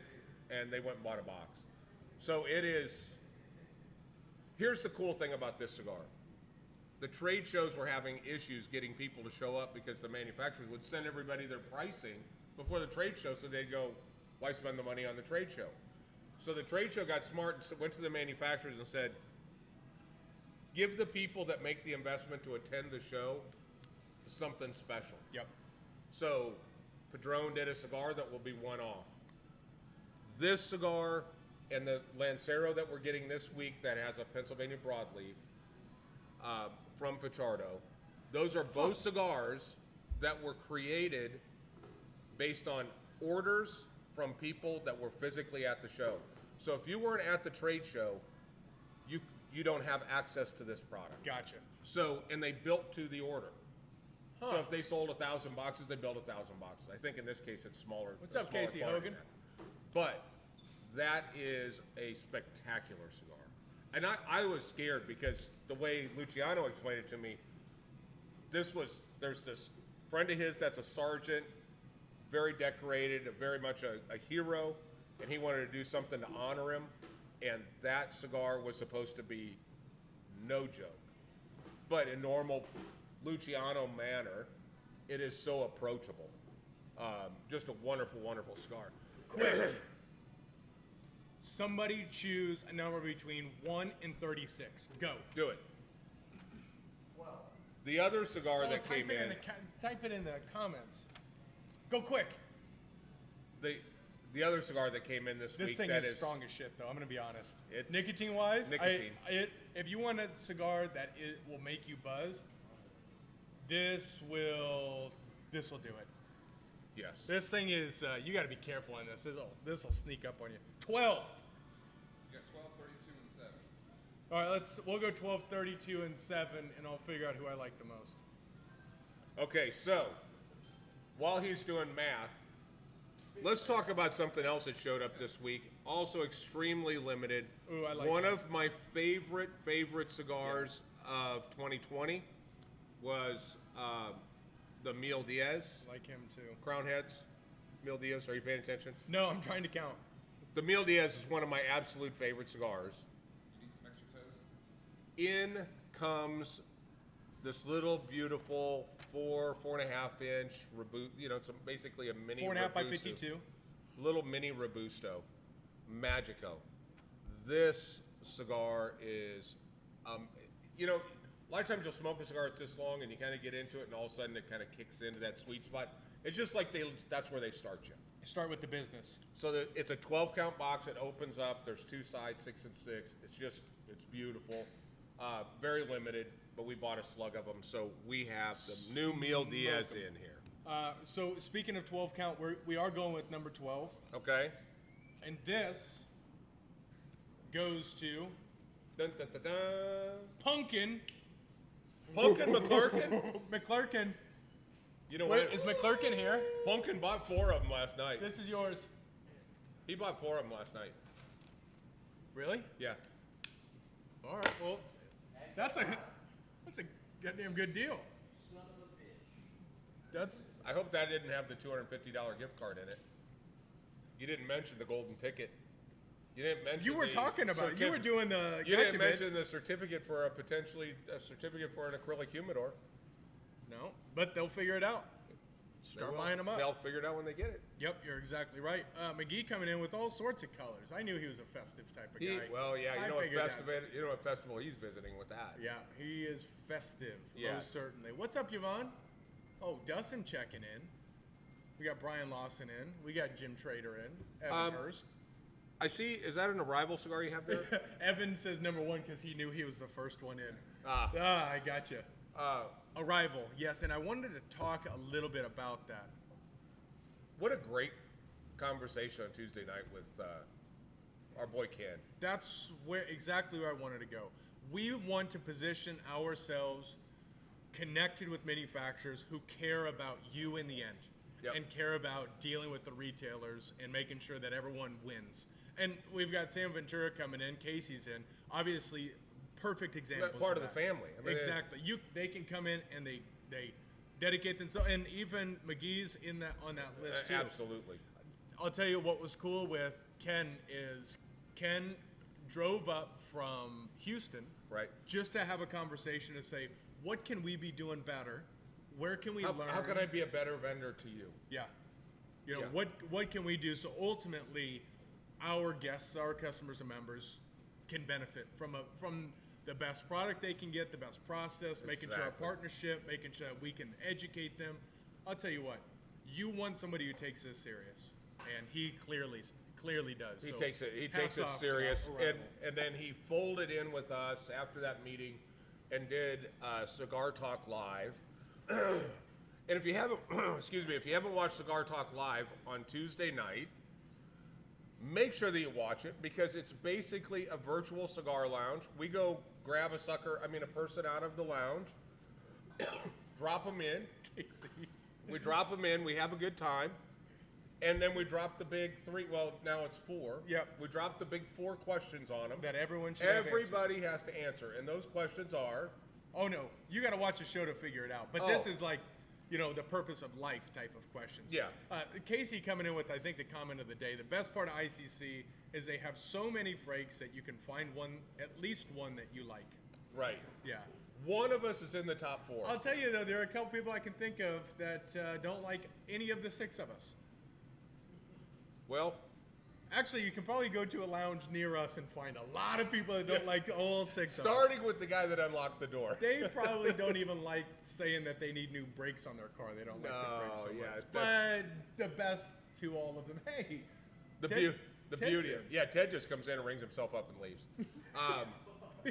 Speaker 2: and they went and bought a box. So it is, here's the cool thing about this cigar. The trade shows were having issues getting people to show up because the manufacturers would send everybody their pricing before the trade show, so they'd go, why spend the money on the trade show? So the trade show got smart and went to the manufacturers and said, give the people that make the investment to attend the show something special.
Speaker 1: Yep.
Speaker 2: So Padron did a cigar that will be one off. This cigar and the Lancero that we're getting this week that has a Pennsylvania broadleaf from Pichardo, those are both cigars that were created based on orders from people that were physically at the show. So if you weren't at the trade show, you don't have access to this product.
Speaker 1: Gotcha.
Speaker 2: So, and they built to the order. So if they sold 1,000 boxes, they built 1,000 boxes. I think in this case it's smaller.
Speaker 1: What's up,
Speaker 2: smaller
Speaker 1: Casey
Speaker 2: quantity
Speaker 1: Hogan?
Speaker 2: than that. But that is a spectacular cigar. And I was scared because the way Luciano explained it to me, there's this friend of his that's a sergeant, very decorated, very much a hero, and he wanted to do something to honor him, and that cigar was supposed to be no joke. But in normal Luciano manner, it is so approachable. Just a wonderful, wonderful cigar.
Speaker 1: Quick. Somebody choose a number between 1 and 36. Go.
Speaker 2: Do it. The other cigar that
Speaker 1: type
Speaker 2: came
Speaker 1: it
Speaker 2: in,
Speaker 1: type it in the comments. Go quick.
Speaker 2: the other cigar that came in this
Speaker 1: This
Speaker 2: week
Speaker 1: thing
Speaker 2: that
Speaker 1: is strong as shit, though. I'm gonna be honest.
Speaker 2: It's
Speaker 1: Nicotine-wise,
Speaker 2: nicotine.
Speaker 1: If you want a cigar that will make you buzz, this will do it.
Speaker 2: Yes.
Speaker 1: This thing is you got to be careful on this. This will sneak up on you. 12.
Speaker 5: You got 12, 32, and 7.
Speaker 1: All right, we'll go 12, 32, and 7, and I'll figure out who I like the most.
Speaker 2: Okay, so while he's doing math, let's talk about something else that showed up this week. Also extremely limited.
Speaker 1: Ooh, I like
Speaker 2: One
Speaker 1: that.
Speaker 2: of my favorite cigars of 2020 was the Mil Diaz
Speaker 1: I like him too.
Speaker 2: Crown Heads. Mil Diaz, are you paying attention?
Speaker 1: No, I'm trying to count.
Speaker 2: The Mil Diaz is one of my absolute favorite cigars.
Speaker 5: You need some extra toast?
Speaker 2: In comes this little beautiful 4.5 inch Robusto, it's basically a mini
Speaker 1: 4.5 by
Speaker 2: Robusto.
Speaker 1: 52.
Speaker 2: Little mini Robusto, Magico. This cigar is, a lot of times you'll smoke a cigar that's this long and you kind of get into it and all of a sudden it kind of kicks into that sweet spot. It's just like that's where they start you.
Speaker 1: Start with the business.
Speaker 2: So it's a 12 count box. It opens up. There's two sides, 6 and 6. It's beautiful. Very limited, but we bought a slug of them. So we have the new Mil Diaz in here.
Speaker 1: So speaking of 12 count, we are going with number 12.
Speaker 2: Okay.
Speaker 1: And this goes to
Speaker 2: Dun, dun, dun, dun.
Speaker 1: Pumpkin
Speaker 2: Pumpkin McClurkin.
Speaker 1: McClurkin.
Speaker 2: You know
Speaker 1: Wait,
Speaker 2: what?
Speaker 1: is McClurkin here?
Speaker 2: Pumpkin bought 4 of them last night.
Speaker 1: This is yours.
Speaker 2: He bought 4 of them last night.
Speaker 1: Really?
Speaker 2: Yeah.
Speaker 1: All right. Well, that's a goddamn good deal.
Speaker 4: Son of a bitch.
Speaker 1: That's
Speaker 2: I hope that didn't have the $250 gift card in it. You didn't mention the golden ticket. You didn't mention.
Speaker 1: you were
Speaker 2: the
Speaker 1: talking about. You were doing the.
Speaker 2: You
Speaker 1: gotcha,
Speaker 2: didn't
Speaker 1: bitch.
Speaker 2: mention the certificate for a certificate for an acrylic humidor.
Speaker 1: No, but they'll figure it out. Start
Speaker 2: They will.
Speaker 1: buying them up.
Speaker 2: They'll figure it out when they get it.
Speaker 1: Yep, you're exactly right. McGee coming in with all sorts of colors. I knew he was a festive type of guy.
Speaker 2: Well, yeah,
Speaker 1: I
Speaker 2: you know what
Speaker 1: figured
Speaker 2: festival?
Speaker 1: that's-
Speaker 2: You know what festival he's visiting with that?
Speaker 1: Yeah, he is festive.
Speaker 2: Yes.
Speaker 1: Most certainly. What's up, Yvonne? Oh, Dustin checking in. We got Brian Lawson in. We got Jim Trader in. Evan Hurst.
Speaker 2: I see. Is that an Arrival cigar you have there?
Speaker 1: Evan says number 1 because he knew he was the first one in.
Speaker 2: Ah.
Speaker 1: I gotcha. Arrival, yes, and I wanted to talk a little bit about that.
Speaker 2: What a great conversation on Tuesday night with our boy Ken.
Speaker 1: That's exactly where I wanted to go. We want to position ourselves connected with manufacturers who care about you in the end.
Speaker 2: Yep.
Speaker 1: And care about dealing with the retailers and making sure that everyone wins. And we've got Sam Ventura coming in, Casey's in. Obviously, perfect examples.
Speaker 2: Part of the
Speaker 1: that.
Speaker 2: family. I mean,
Speaker 1: Exactly. They can come in and they dedicate themselves, and even McGee's on that list too.
Speaker 2: Absolutely.
Speaker 1: I'll tell you what was cool with Ken is Ken drove up from Houston,
Speaker 2: Right.
Speaker 1: just to have a conversation to say, what can we be doing better? Where can we learn?
Speaker 2: How can I be a better vendor to you?
Speaker 1: Yeah.
Speaker 2: Yeah.
Speaker 1: What can we do so ultimately our guests, our customers and members can benefit from the best product they can get, the best process, making sure our
Speaker 2: Exactly.
Speaker 1: partnership, making sure that we can educate them. I'll tell you what, you want somebody who takes this serious, and he clearly clearly does.
Speaker 2: He
Speaker 1: So
Speaker 2: takes it
Speaker 1: hats off to
Speaker 2: serious,
Speaker 1: Arrival.
Speaker 2: and then he folded in with us after that meeting, and did Cigar Talk Live. And if you haven't, excuse me, if you haven't watched Cigar Talk Live on Tuesday night, make sure that you watch it, because it's basically a virtual cigar lounge. We go grab a person out of the lounge, drop them in. We drop them in. We have a good time. And then we drop the big 3, well, now it's 4.
Speaker 1: Yep.
Speaker 2: We drop the big 4 questions on them.
Speaker 1: That everyone should have
Speaker 2: Everybody has to answer. And those questions are,
Speaker 1: oh no, you got to watch the show to figure it out. But this is like, the purpose of life type of questions.
Speaker 2: Yeah.
Speaker 1: Casey coming in with, I think, the comment of the day. The best part of ICC is they have so many breaks that you can find at least one that you like.
Speaker 2: right.
Speaker 1: Yeah.
Speaker 2: One of us is in the top 4.
Speaker 1: I'll tell you though, there are a couple people I can think of that don't like any of the 6 of us.
Speaker 2: Well,
Speaker 1: Actually, you can probably go to a lounge near us and find a lot of people that don't like all 6 of us.
Speaker 2: starting with the guy that unlocked the door.
Speaker 1: They probably don't even like saying that they need new brakes on their car. They don't like the brakes so
Speaker 2: yeah,
Speaker 1: much.
Speaker 2: that's-
Speaker 1: But the best to all of them, hey.
Speaker 2: The
Speaker 1: Ted-
Speaker 2: beauty
Speaker 1: Ted's
Speaker 2: of
Speaker 1: in.
Speaker 2: yeah, Ted just comes in and rings himself up and leaves.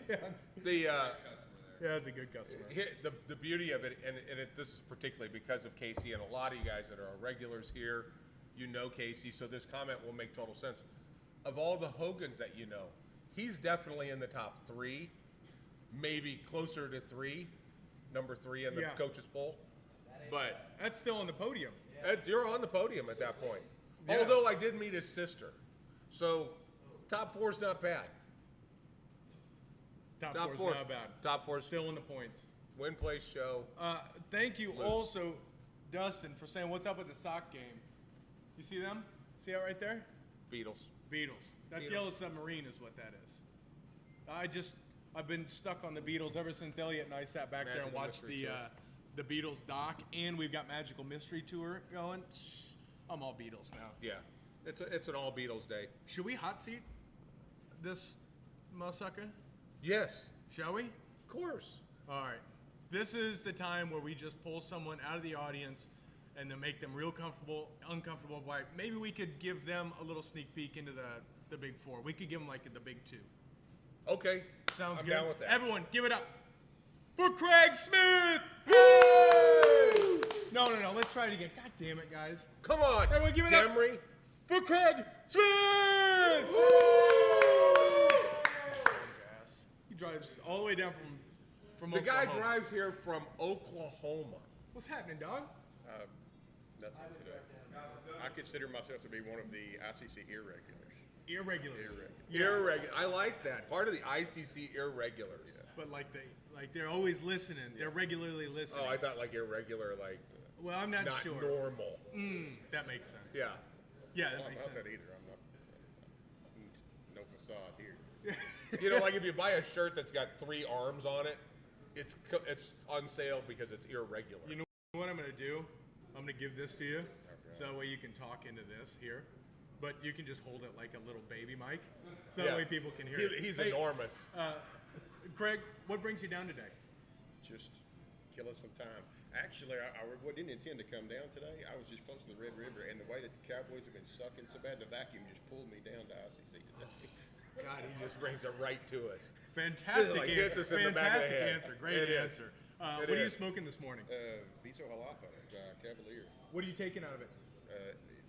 Speaker 1: Yeah,
Speaker 2: The
Speaker 1: that's a good customer.
Speaker 2: the beauty of it, and this is particularly because of Casey and a lot of you guys that are our regulars here, you know Casey, so this comment will make total sense. Of all the Hogans that you know, he's definitely in the top 3, maybe closer to 3, number 3 in the
Speaker 1: Yeah.
Speaker 2: coaches poll. But
Speaker 1: That's still on the podium.
Speaker 2: you're on the podium at that point.
Speaker 1: Yeah.
Speaker 2: Although I did meet his sister, so top 4's not bad.
Speaker 1: Top
Speaker 2: Top
Speaker 1: four's
Speaker 2: 4,
Speaker 1: not bad.
Speaker 2: Top 4's
Speaker 1: Still in the points.
Speaker 2: win, place, show.
Speaker 1: Thank you also, Dustin, for saying what's up with the sock game. You see them? See that right there?
Speaker 2: Beatles.
Speaker 1: Beatles. That's
Speaker 2: Beatles.
Speaker 1: Yellow Submarine is what that is. I've been stuck on the Beatles ever since Elliot and I sat back there and
Speaker 2: Magical
Speaker 1: watched
Speaker 2: Mystery
Speaker 1: the Beatles doc, and we've got Magical Mystery Tour going. I'm all Beatles now.
Speaker 2: Yeah, it's an all Beatles day.
Speaker 1: Should we hot seat this motherfucker?
Speaker 2: Yes,
Speaker 1: Shall we?
Speaker 2: of course.
Speaker 1: All right. This is the time where we just pull someone out of the audience and then make them real uncomfortable. Why? Maybe we could give them a little sneak peek into the big 4. We could give them like the big 2.
Speaker 2: Okay,
Speaker 1: Sounds
Speaker 2: I'm
Speaker 1: good.
Speaker 2: down with that.
Speaker 1: Everyone, give it up for Craig Smith.
Speaker 2: Yay!
Speaker 1: No. Let's try it again. God damn it, guys.
Speaker 2: Come on,
Speaker 1: Everyone, give it up.
Speaker 2: Demery.
Speaker 1: For Craig Smith. He drives all the way down from
Speaker 2: The guy
Speaker 1: Oklahoma.
Speaker 2: drives here from Oklahoma.
Speaker 1: What's happening, dog?
Speaker 6: Nothing today. I consider myself to be one of the ICC irregulars.
Speaker 1: Irregulars.
Speaker 2: Irregular. I like that. Part of the ICC irregulars.
Speaker 1: But they're always listening. They're regularly listening.
Speaker 2: Oh, I thought like irregular, like
Speaker 1: Well, I'm not sure.
Speaker 2: normal.
Speaker 1: That makes sense.
Speaker 2: Yeah.
Speaker 1: Yeah, that
Speaker 6: I'm
Speaker 1: makes
Speaker 6: not
Speaker 1: sense.
Speaker 6: that either. I'm not. No facade here.
Speaker 2: You know, like if you buy a shirt that's got 3 arms on it, it's on sale because it's irregular.
Speaker 1: You know what I'm going to do? I'm going to give this to you, so that way you can talk into this here. But you can just hold it like a little baby mic, so that
Speaker 2: Yeah.
Speaker 1: way people can hear it.
Speaker 2: He's
Speaker 1: Hey,
Speaker 2: enormous.
Speaker 1: Craig, what brings you down today?
Speaker 6: Just killing some time. Actually, I didn't intend to come down today. I was just close to the Red River, and the way that the Cowboys have been sucking so bad, the vacuum just pulled me down to ICC today.
Speaker 2: God, he just brings it right to us.
Speaker 1: Fantastic
Speaker 2: Like hits
Speaker 1: answer.
Speaker 2: us in the back of the
Speaker 1: Fantastic
Speaker 2: head.
Speaker 1: answer. Great
Speaker 2: It is.
Speaker 1: answer.
Speaker 2: It
Speaker 1: What are you
Speaker 2: is.
Speaker 1: smoking this morning?
Speaker 6: Viso Jalapa, Cavalier.
Speaker 1: What are you taking out of it?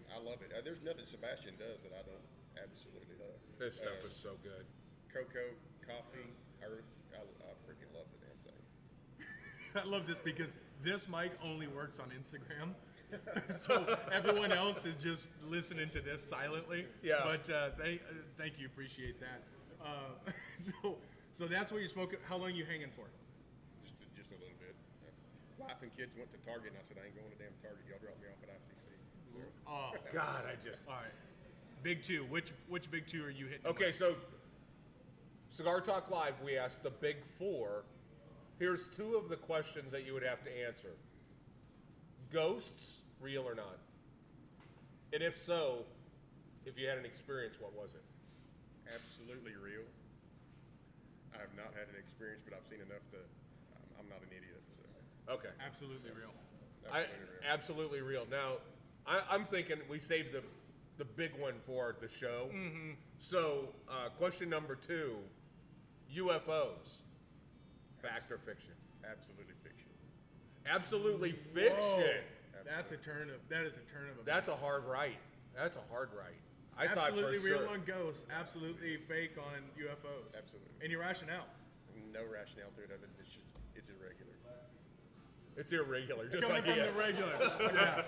Speaker 6: I love it. There's nothing Sebastian does that I don't absolutely love.
Speaker 2: This stuff is so good.
Speaker 6: Cocoa, coffee, earth. I freaking love the damn thing.
Speaker 1: I love this because this mic only works on Instagram. So everyone else is just listening to this silently.
Speaker 2: Yeah.
Speaker 1: But thank you, appreciate that. So that's what you're smoking. How long are you hanging for?
Speaker 6: Just a little bit. Wife and kids went to Target, and I said, I ain't going to damn Target. Y'all drop me off at ICC. So,
Speaker 1: Oh,
Speaker 2: God, I just.
Speaker 1: all right. Big 2. Which big 2 are you hitting?
Speaker 2: Okay, so Cigar Talk Live, we asked the big 4. Here's 2 of the questions that you would have to answer. Ghosts, real or not? And if so, if you had an experience, what was it?
Speaker 6: absolutely real. I have not had an experience, but I've seen enough to. I'm not an idiot. So.
Speaker 2: Okay.
Speaker 1: Absolutely real.
Speaker 6: Absolutely real.
Speaker 2: Absolutely real. Now, I'm thinking we saved the big one for the show. So, question number 2, UFOs, fact or fiction?
Speaker 6: Absolutely fiction.
Speaker 2: Absolutely fiction.
Speaker 1: Whoa. That's a turn of. That is a turn of.
Speaker 2: That's a hard right. That's a hard right. I
Speaker 1: Absolutely
Speaker 2: thought for
Speaker 1: real
Speaker 2: sure.
Speaker 1: on ghosts. Absolutely fake on UFOs.
Speaker 6: Absolutely.
Speaker 1: And your rationale.
Speaker 6: No rationale to it other than it's irregular.
Speaker 2: It's irregular, just
Speaker 1: Coming
Speaker 2: like
Speaker 1: from
Speaker 2: it is.
Speaker 1: the regulars. Yeah.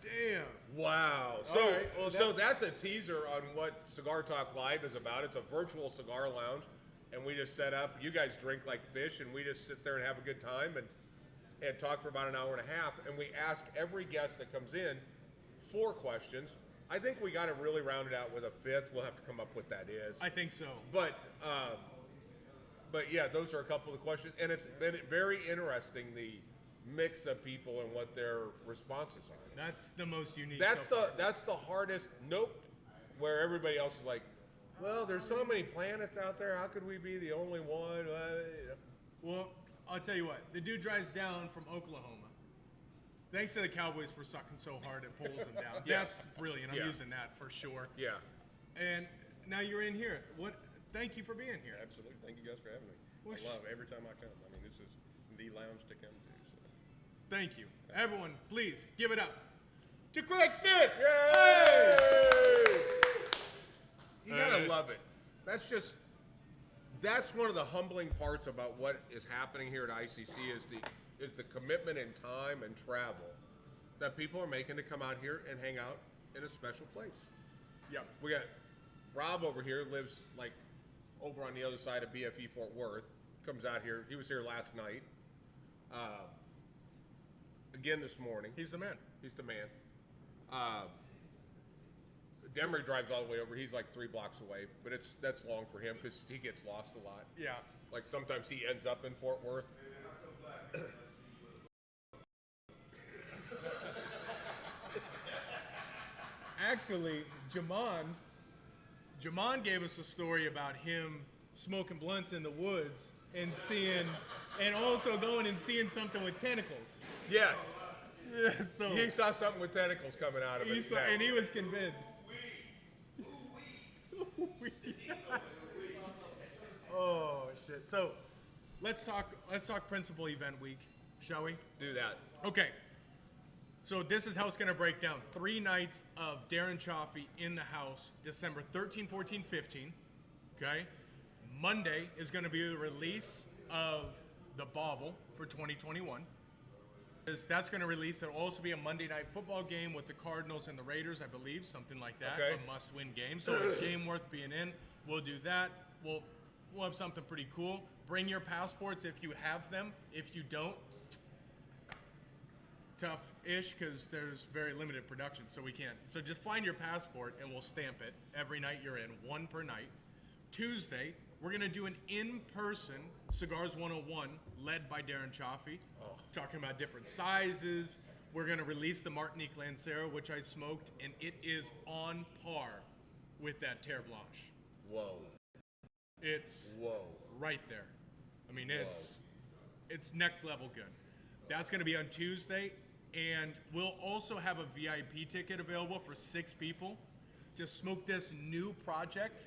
Speaker 1: Damn.
Speaker 2: Wow.
Speaker 1: All
Speaker 2: So,
Speaker 1: right, well,
Speaker 2: so that's a teaser on what Cigar Talk Live is about. It's a virtual cigar lounge, and we just set up. You guys drink like fish, and we just sit there and have a good time and talk for about an hour and a half. And we ask every guest that comes in 4 questions. I think we got to really round it out with a 5th. We'll have to come up with what that is.
Speaker 1: I think so.
Speaker 2: But yeah, those are a couple of the questions, and it's been very interesting, the mix of people and what their responses are.
Speaker 1: That's the most unique.
Speaker 2: That's
Speaker 1: so far.
Speaker 2: that's the hardest. Nope. Where everybody else is like, well, there's so many planets out there. How could we be the only one?
Speaker 1: Well, I'll tell you what. The dude drives down from Oklahoma. Thanks to the Cowboys for sucking so hard it pulls them down.
Speaker 2: Yeah.
Speaker 1: That's brilliant. I'm
Speaker 2: Yeah.
Speaker 1: using that for sure.
Speaker 2: Yeah.
Speaker 1: And now you're in here. What? Thank you for being here.
Speaker 6: Absolutely. Thank you guys for having me.
Speaker 1: Well,
Speaker 6: I love every time I come. I mean, this is the lounge to come to. So.
Speaker 1: Thank you. Everyone, please give it up to Craig Smith.
Speaker 2: Yay! You gotta
Speaker 1: Hey.
Speaker 2: love it. That's one of the humbling parts about what is happening here at ICC is the commitment in time and travel that people are making to come out here and hang out in a special place.
Speaker 1: Yep.
Speaker 2: We got Rob over here, lives like over on the other side of BFE Fort Worth, comes out here. He was here last night. Again this morning.
Speaker 1: He's the man.
Speaker 2: He's the man. Demery drives all the way over. He's like 3 blocks away, but that's long for him because he gets lost a lot.
Speaker 1: Yeah.
Speaker 2: Like sometimes he ends up in Fort Worth.
Speaker 1: Actually, Jamon gave us a story about him smoking blunts in the woods and also going and seeing something with tentacles.
Speaker 2: Yes.
Speaker 1: So
Speaker 2: He saw something with tentacles coming out of it.
Speaker 1: and he was convinced. Oh shit! So let's talk principal event week, shall we?
Speaker 2: Do that.
Speaker 1: Okay. So this is how it's going to break down. 3 nights of Darren Chaffee in the house, December 13, 14, 15. Okay. Monday is going to be the release of the Bauble for 2021. That's going to release. There'll also be a Monday night football game with the Cardinals and the Raiders, I believe, something like that.
Speaker 2: Okay.
Speaker 1: A must-win game. So a game worth being in. We'll do that. We'll have something pretty cool. Bring your passports if you have them. If you don't, tough-ish because there's very limited production, so we can't. So just find your passport and we'll stamp it every night you're in, 1 per night. Tuesday, we're going to do an in-person Cigars 101 led by Darren Chaffee, talking about different sizes. We're going to release the Martinique Lancero, which I smoked, and it is on par with that Terre Blanche.
Speaker 2: Whoa.
Speaker 1: It's
Speaker 2: Whoa.
Speaker 1: right there. I mean, it's next level good. That's going to be on Tuesday, and we'll also have a VIP ticket available for 6 people to smoke this new project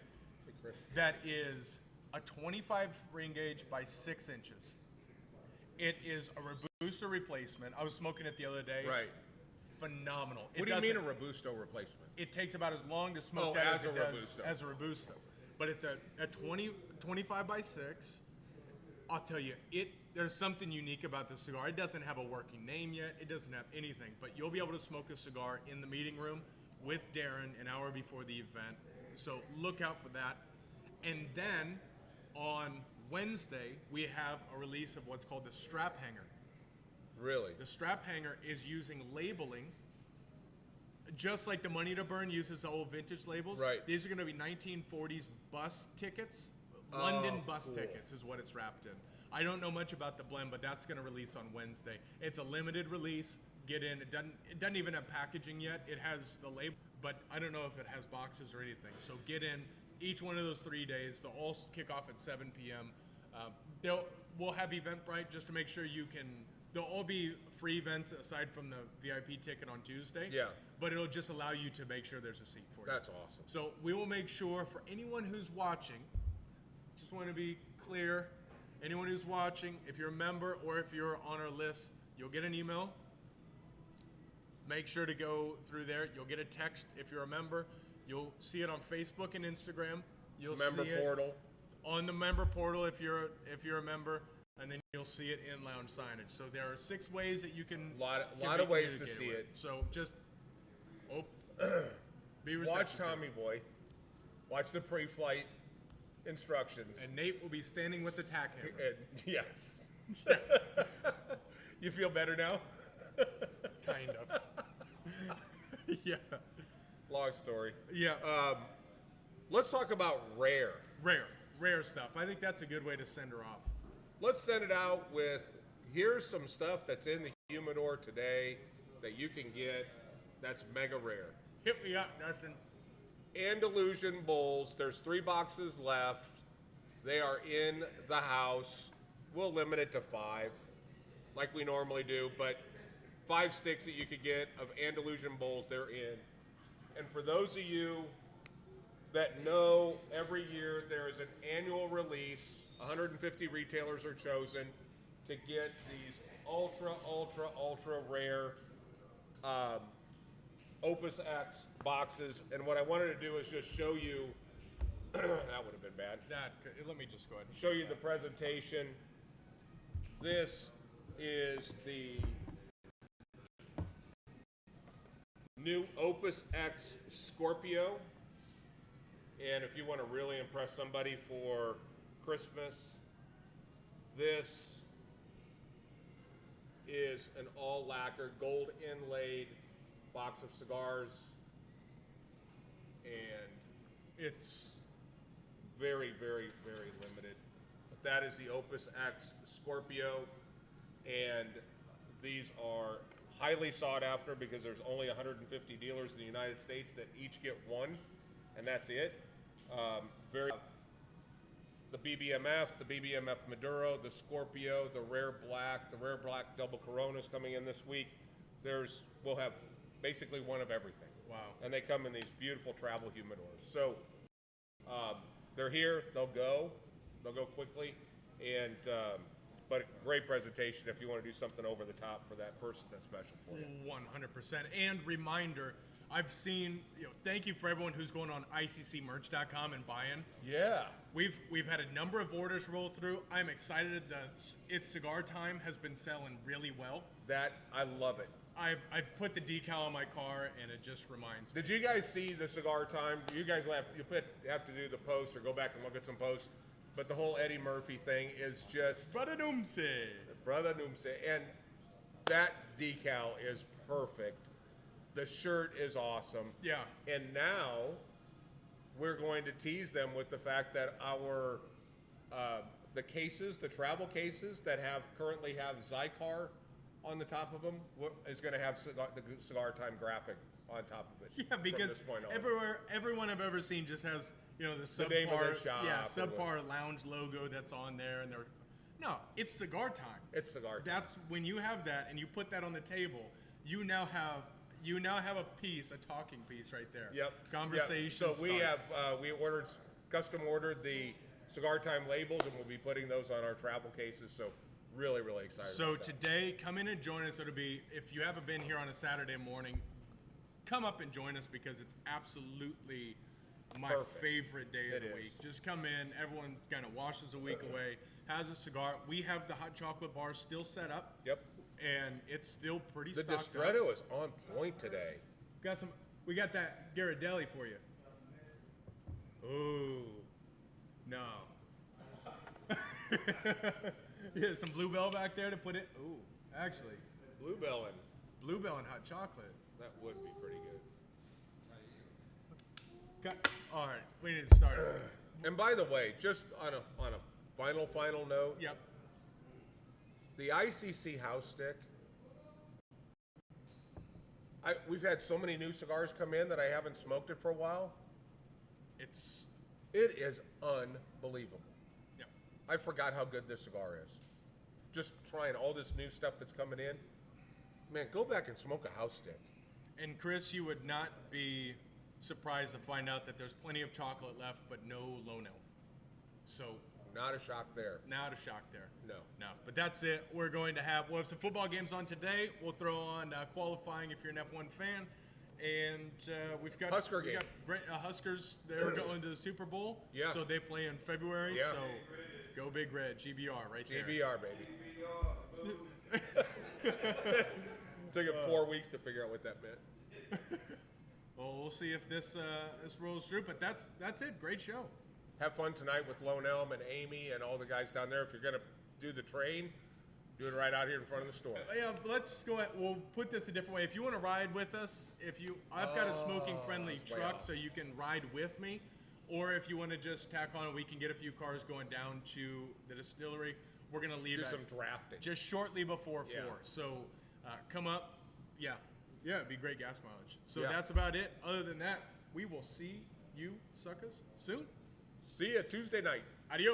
Speaker 1: that is a 25 ring gauge by 6 inches. It is a Robusto replacement. I was smoking it the other day.
Speaker 2: Right.
Speaker 1: Phenomenal.
Speaker 2: What do you mean a Robusto replacement?
Speaker 1: It takes about as long to smoke
Speaker 2: Oh,
Speaker 1: that
Speaker 2: as
Speaker 1: as
Speaker 2: a
Speaker 1: it does
Speaker 2: Robusto.
Speaker 1: as a Robusto. But it's a 25 by 6. I'll tell you, there's something unique about this cigar. It doesn't have a working name yet. It doesn't have anything. But you'll be able to smoke a cigar in the meeting room with Darren an hour before the event. So look out for that. And then on Wednesday, we have a release of what's called the strap hanger.
Speaker 2: Really?
Speaker 1: The strap hanger is using labeling, just like the Money to Burn uses the old vintage labels.
Speaker 2: Right.
Speaker 1: These are going to be 1940s bus tickets. London bus
Speaker 2: cool.
Speaker 1: tickets is what it's wrapped in. I don't know much about the blend, but that's going to release on Wednesday. It's a limited release. Get in. It doesn't even have packaging yet. It has the label, but I don't know if it has boxes or anything. So get in. Each one of those 3 days, they'll all kick off at 7 p.m. We'll have Eventbrite just to make sure you can They'll all be free events aside from the VIP ticket on Tuesday.
Speaker 2: Yeah.
Speaker 1: But it'll just allow you to make sure there's a seat for you.
Speaker 2: That's awesome.
Speaker 1: So we will make sure for anyone who's watching, just want to be clear, anyone who's watching, if you're a member or if you're on our list, you'll get an email. Make sure to go through there. You'll get a text if you're a member. You'll see it on Facebook and Instagram. You'll
Speaker 2: Member
Speaker 1: see it
Speaker 2: portal.
Speaker 1: on the member portal if you're a member, and then you'll see it in lounge signage. So there are 6 ways that you can
Speaker 2: Lot
Speaker 1: can
Speaker 2: of
Speaker 1: be
Speaker 2: ways to
Speaker 1: communicated
Speaker 2: see
Speaker 1: with.
Speaker 2: it.
Speaker 1: So just be receptive.
Speaker 2: Watch
Speaker 1: to it.
Speaker 2: Tommy Boy. Watch the pre-flight instructions.
Speaker 1: And Nate will be standing with the tack hammer.
Speaker 2: Yes. You feel better now?
Speaker 1: Kind of. Yeah.
Speaker 2: Long story.
Speaker 1: Yeah.
Speaker 2: Let's talk about rare.
Speaker 1: Rare stuff. I think that's a good way to send her off.
Speaker 2: Let's send it out with, here's some stuff that's in the humidor today that you can get that's mega rare.
Speaker 1: Hit me up, Dustin.
Speaker 2: Andalusian bowls. There's 3 boxes left. They are in the house. We'll limit it to 5, like we normally do, but 5 sticks that you could get of Andalusian bowls, they're in. And for those of you that know, every year there is an annual release. 150 retailers are chosen to get these ultra rare Opus X boxes. And what I wanted to do is just show you, that would have been bad.
Speaker 1: Let me just go ahead and
Speaker 2: Show you the presentation. This is the new Opus X Scorpio. And if you want to really impress somebody for Christmas, this is an all lacquer, gold inlaid box of cigars. And it's very limited. But that is the Opus X Scorpio. And these are highly sought after because there's only 150 dealers in the United States that each get one, and that's it. The BBMF, the BBMF Maduro, the Scorpio, the Rare Black Double Coronas coming in this week. We'll have basically one of everything.
Speaker 1: Wow.
Speaker 2: And they come in these beautiful travel humidors. So they're here, they'll go quickly, and but great presentation if you want to do something over the top for that person that's special for you.
Speaker 1: 100%. And reminder, I've seen, thank you for everyone who's going on iccmerch.com and buying.
Speaker 2: Yeah.
Speaker 1: We've had a number of orders roll through. I'm excited that It's Cigar Time has been selling really well.
Speaker 2: I love it.
Speaker 1: I've put the decal on my car, and it just reminds me.
Speaker 2: Did you guys see the Cigar Time? You guys have to do the post or go back and look at some posts. But the whole Eddie Murphy thing is just
Speaker 1: Brother Noomse.
Speaker 2: And that decal is perfect. The shirt is awesome.
Speaker 1: Yeah.
Speaker 2: And now we're going to tease them with the fact that our the cases, the travel cases that currently have Zycar on the top of them, is going to have the Cigar Time graphic on top of it.
Speaker 1: Yeah, because
Speaker 2: from this point on.
Speaker 1: everyone I've ever seen just has the subpar,
Speaker 2: name of the shop
Speaker 1: subpar lounge logo that's on there, and it's Cigar Time.
Speaker 2: It's Cigar Time.
Speaker 1: That's when you have that and you put that on the table, you now have a talking piece right there.
Speaker 2: Yep.
Speaker 1: Conversation.
Speaker 2: Yep. So we
Speaker 1: starts.
Speaker 2: have custom ordered the Cigar Time labels, and we'll be putting those on our travel cases. So really excited.
Speaker 1: So
Speaker 2: about that.
Speaker 1: today, come in and join us. It'll be, if you haven't been here on a Saturday morning, come up and join us because it's absolutely my favorite day of the week. Just come in. Everyone kind of washes a week away, has a cigar. We have the hot chocolate bar still set up.
Speaker 2: Yep.
Speaker 1: And it's still pretty
Speaker 2: The
Speaker 1: stocked up.
Speaker 2: Distretto is on point today.
Speaker 1: We got that Ghirardelli for you. Ooh. No. Yeah, some Bluebell back there to put it. Ooh, actually.
Speaker 2: Bluebell
Speaker 1: and hot chocolate.
Speaker 2: that would be pretty good.
Speaker 1: All right, we need to start.
Speaker 2: And by the way, just on a final note.
Speaker 1: Yep.
Speaker 2: The ICC house stick. We've had so many new cigars come in that I haven't smoked it for a while. It is unbelievable.
Speaker 1: Yep.
Speaker 2: I forgot how good this cigar is. just trying all this new stuff that's coming in, man, go back and smoke a house stick.
Speaker 1: And Chris, you would not be surprised to find out that there's plenty of chocolate left, but no Lone Elm. So
Speaker 2: Not a shock there.
Speaker 1: not a shock there.
Speaker 2: No.
Speaker 1: But that's it. We'll have some football games on today. We'll throw on qualifying if you're an F1 fan. And we've got
Speaker 2: Husker
Speaker 1: we
Speaker 2: game.
Speaker 1: got great, Huskers. They're going to the Super Bowl.
Speaker 2: Yeah.
Speaker 1: So they play in February.
Speaker 2: Yeah.
Speaker 1: So go Big Red. GBR right there.
Speaker 2: GBR, baby. Took it 4 weeks to figure out what that meant.
Speaker 1: Well, we'll see if this rolls through. But that's it. Great show.
Speaker 2: Have fun tonight with Lone Elm and Amy and all the guys down there. If you're going to do the train, do it right out here in front of the store.
Speaker 1: Yeah, let's go ahead. We'll put this a different way. If you want to ride with us, I've got a smoking-friendly
Speaker 2: that's way
Speaker 1: truck,
Speaker 2: off.
Speaker 1: so you can ride with me. Or if you want to just tack on, we can get a few cars going down to the distillery. We're gonna leave
Speaker 2: Do
Speaker 1: at
Speaker 2: some drafting.
Speaker 1: just shortly before
Speaker 2: Yeah.
Speaker 1: 4. So come up. Yeah, it'd be great gas mileage. So
Speaker 2: Yeah.
Speaker 1: that's about it. Other than that, we will see you suckers soon.
Speaker 2: See you Tuesday night.
Speaker 1: Adios.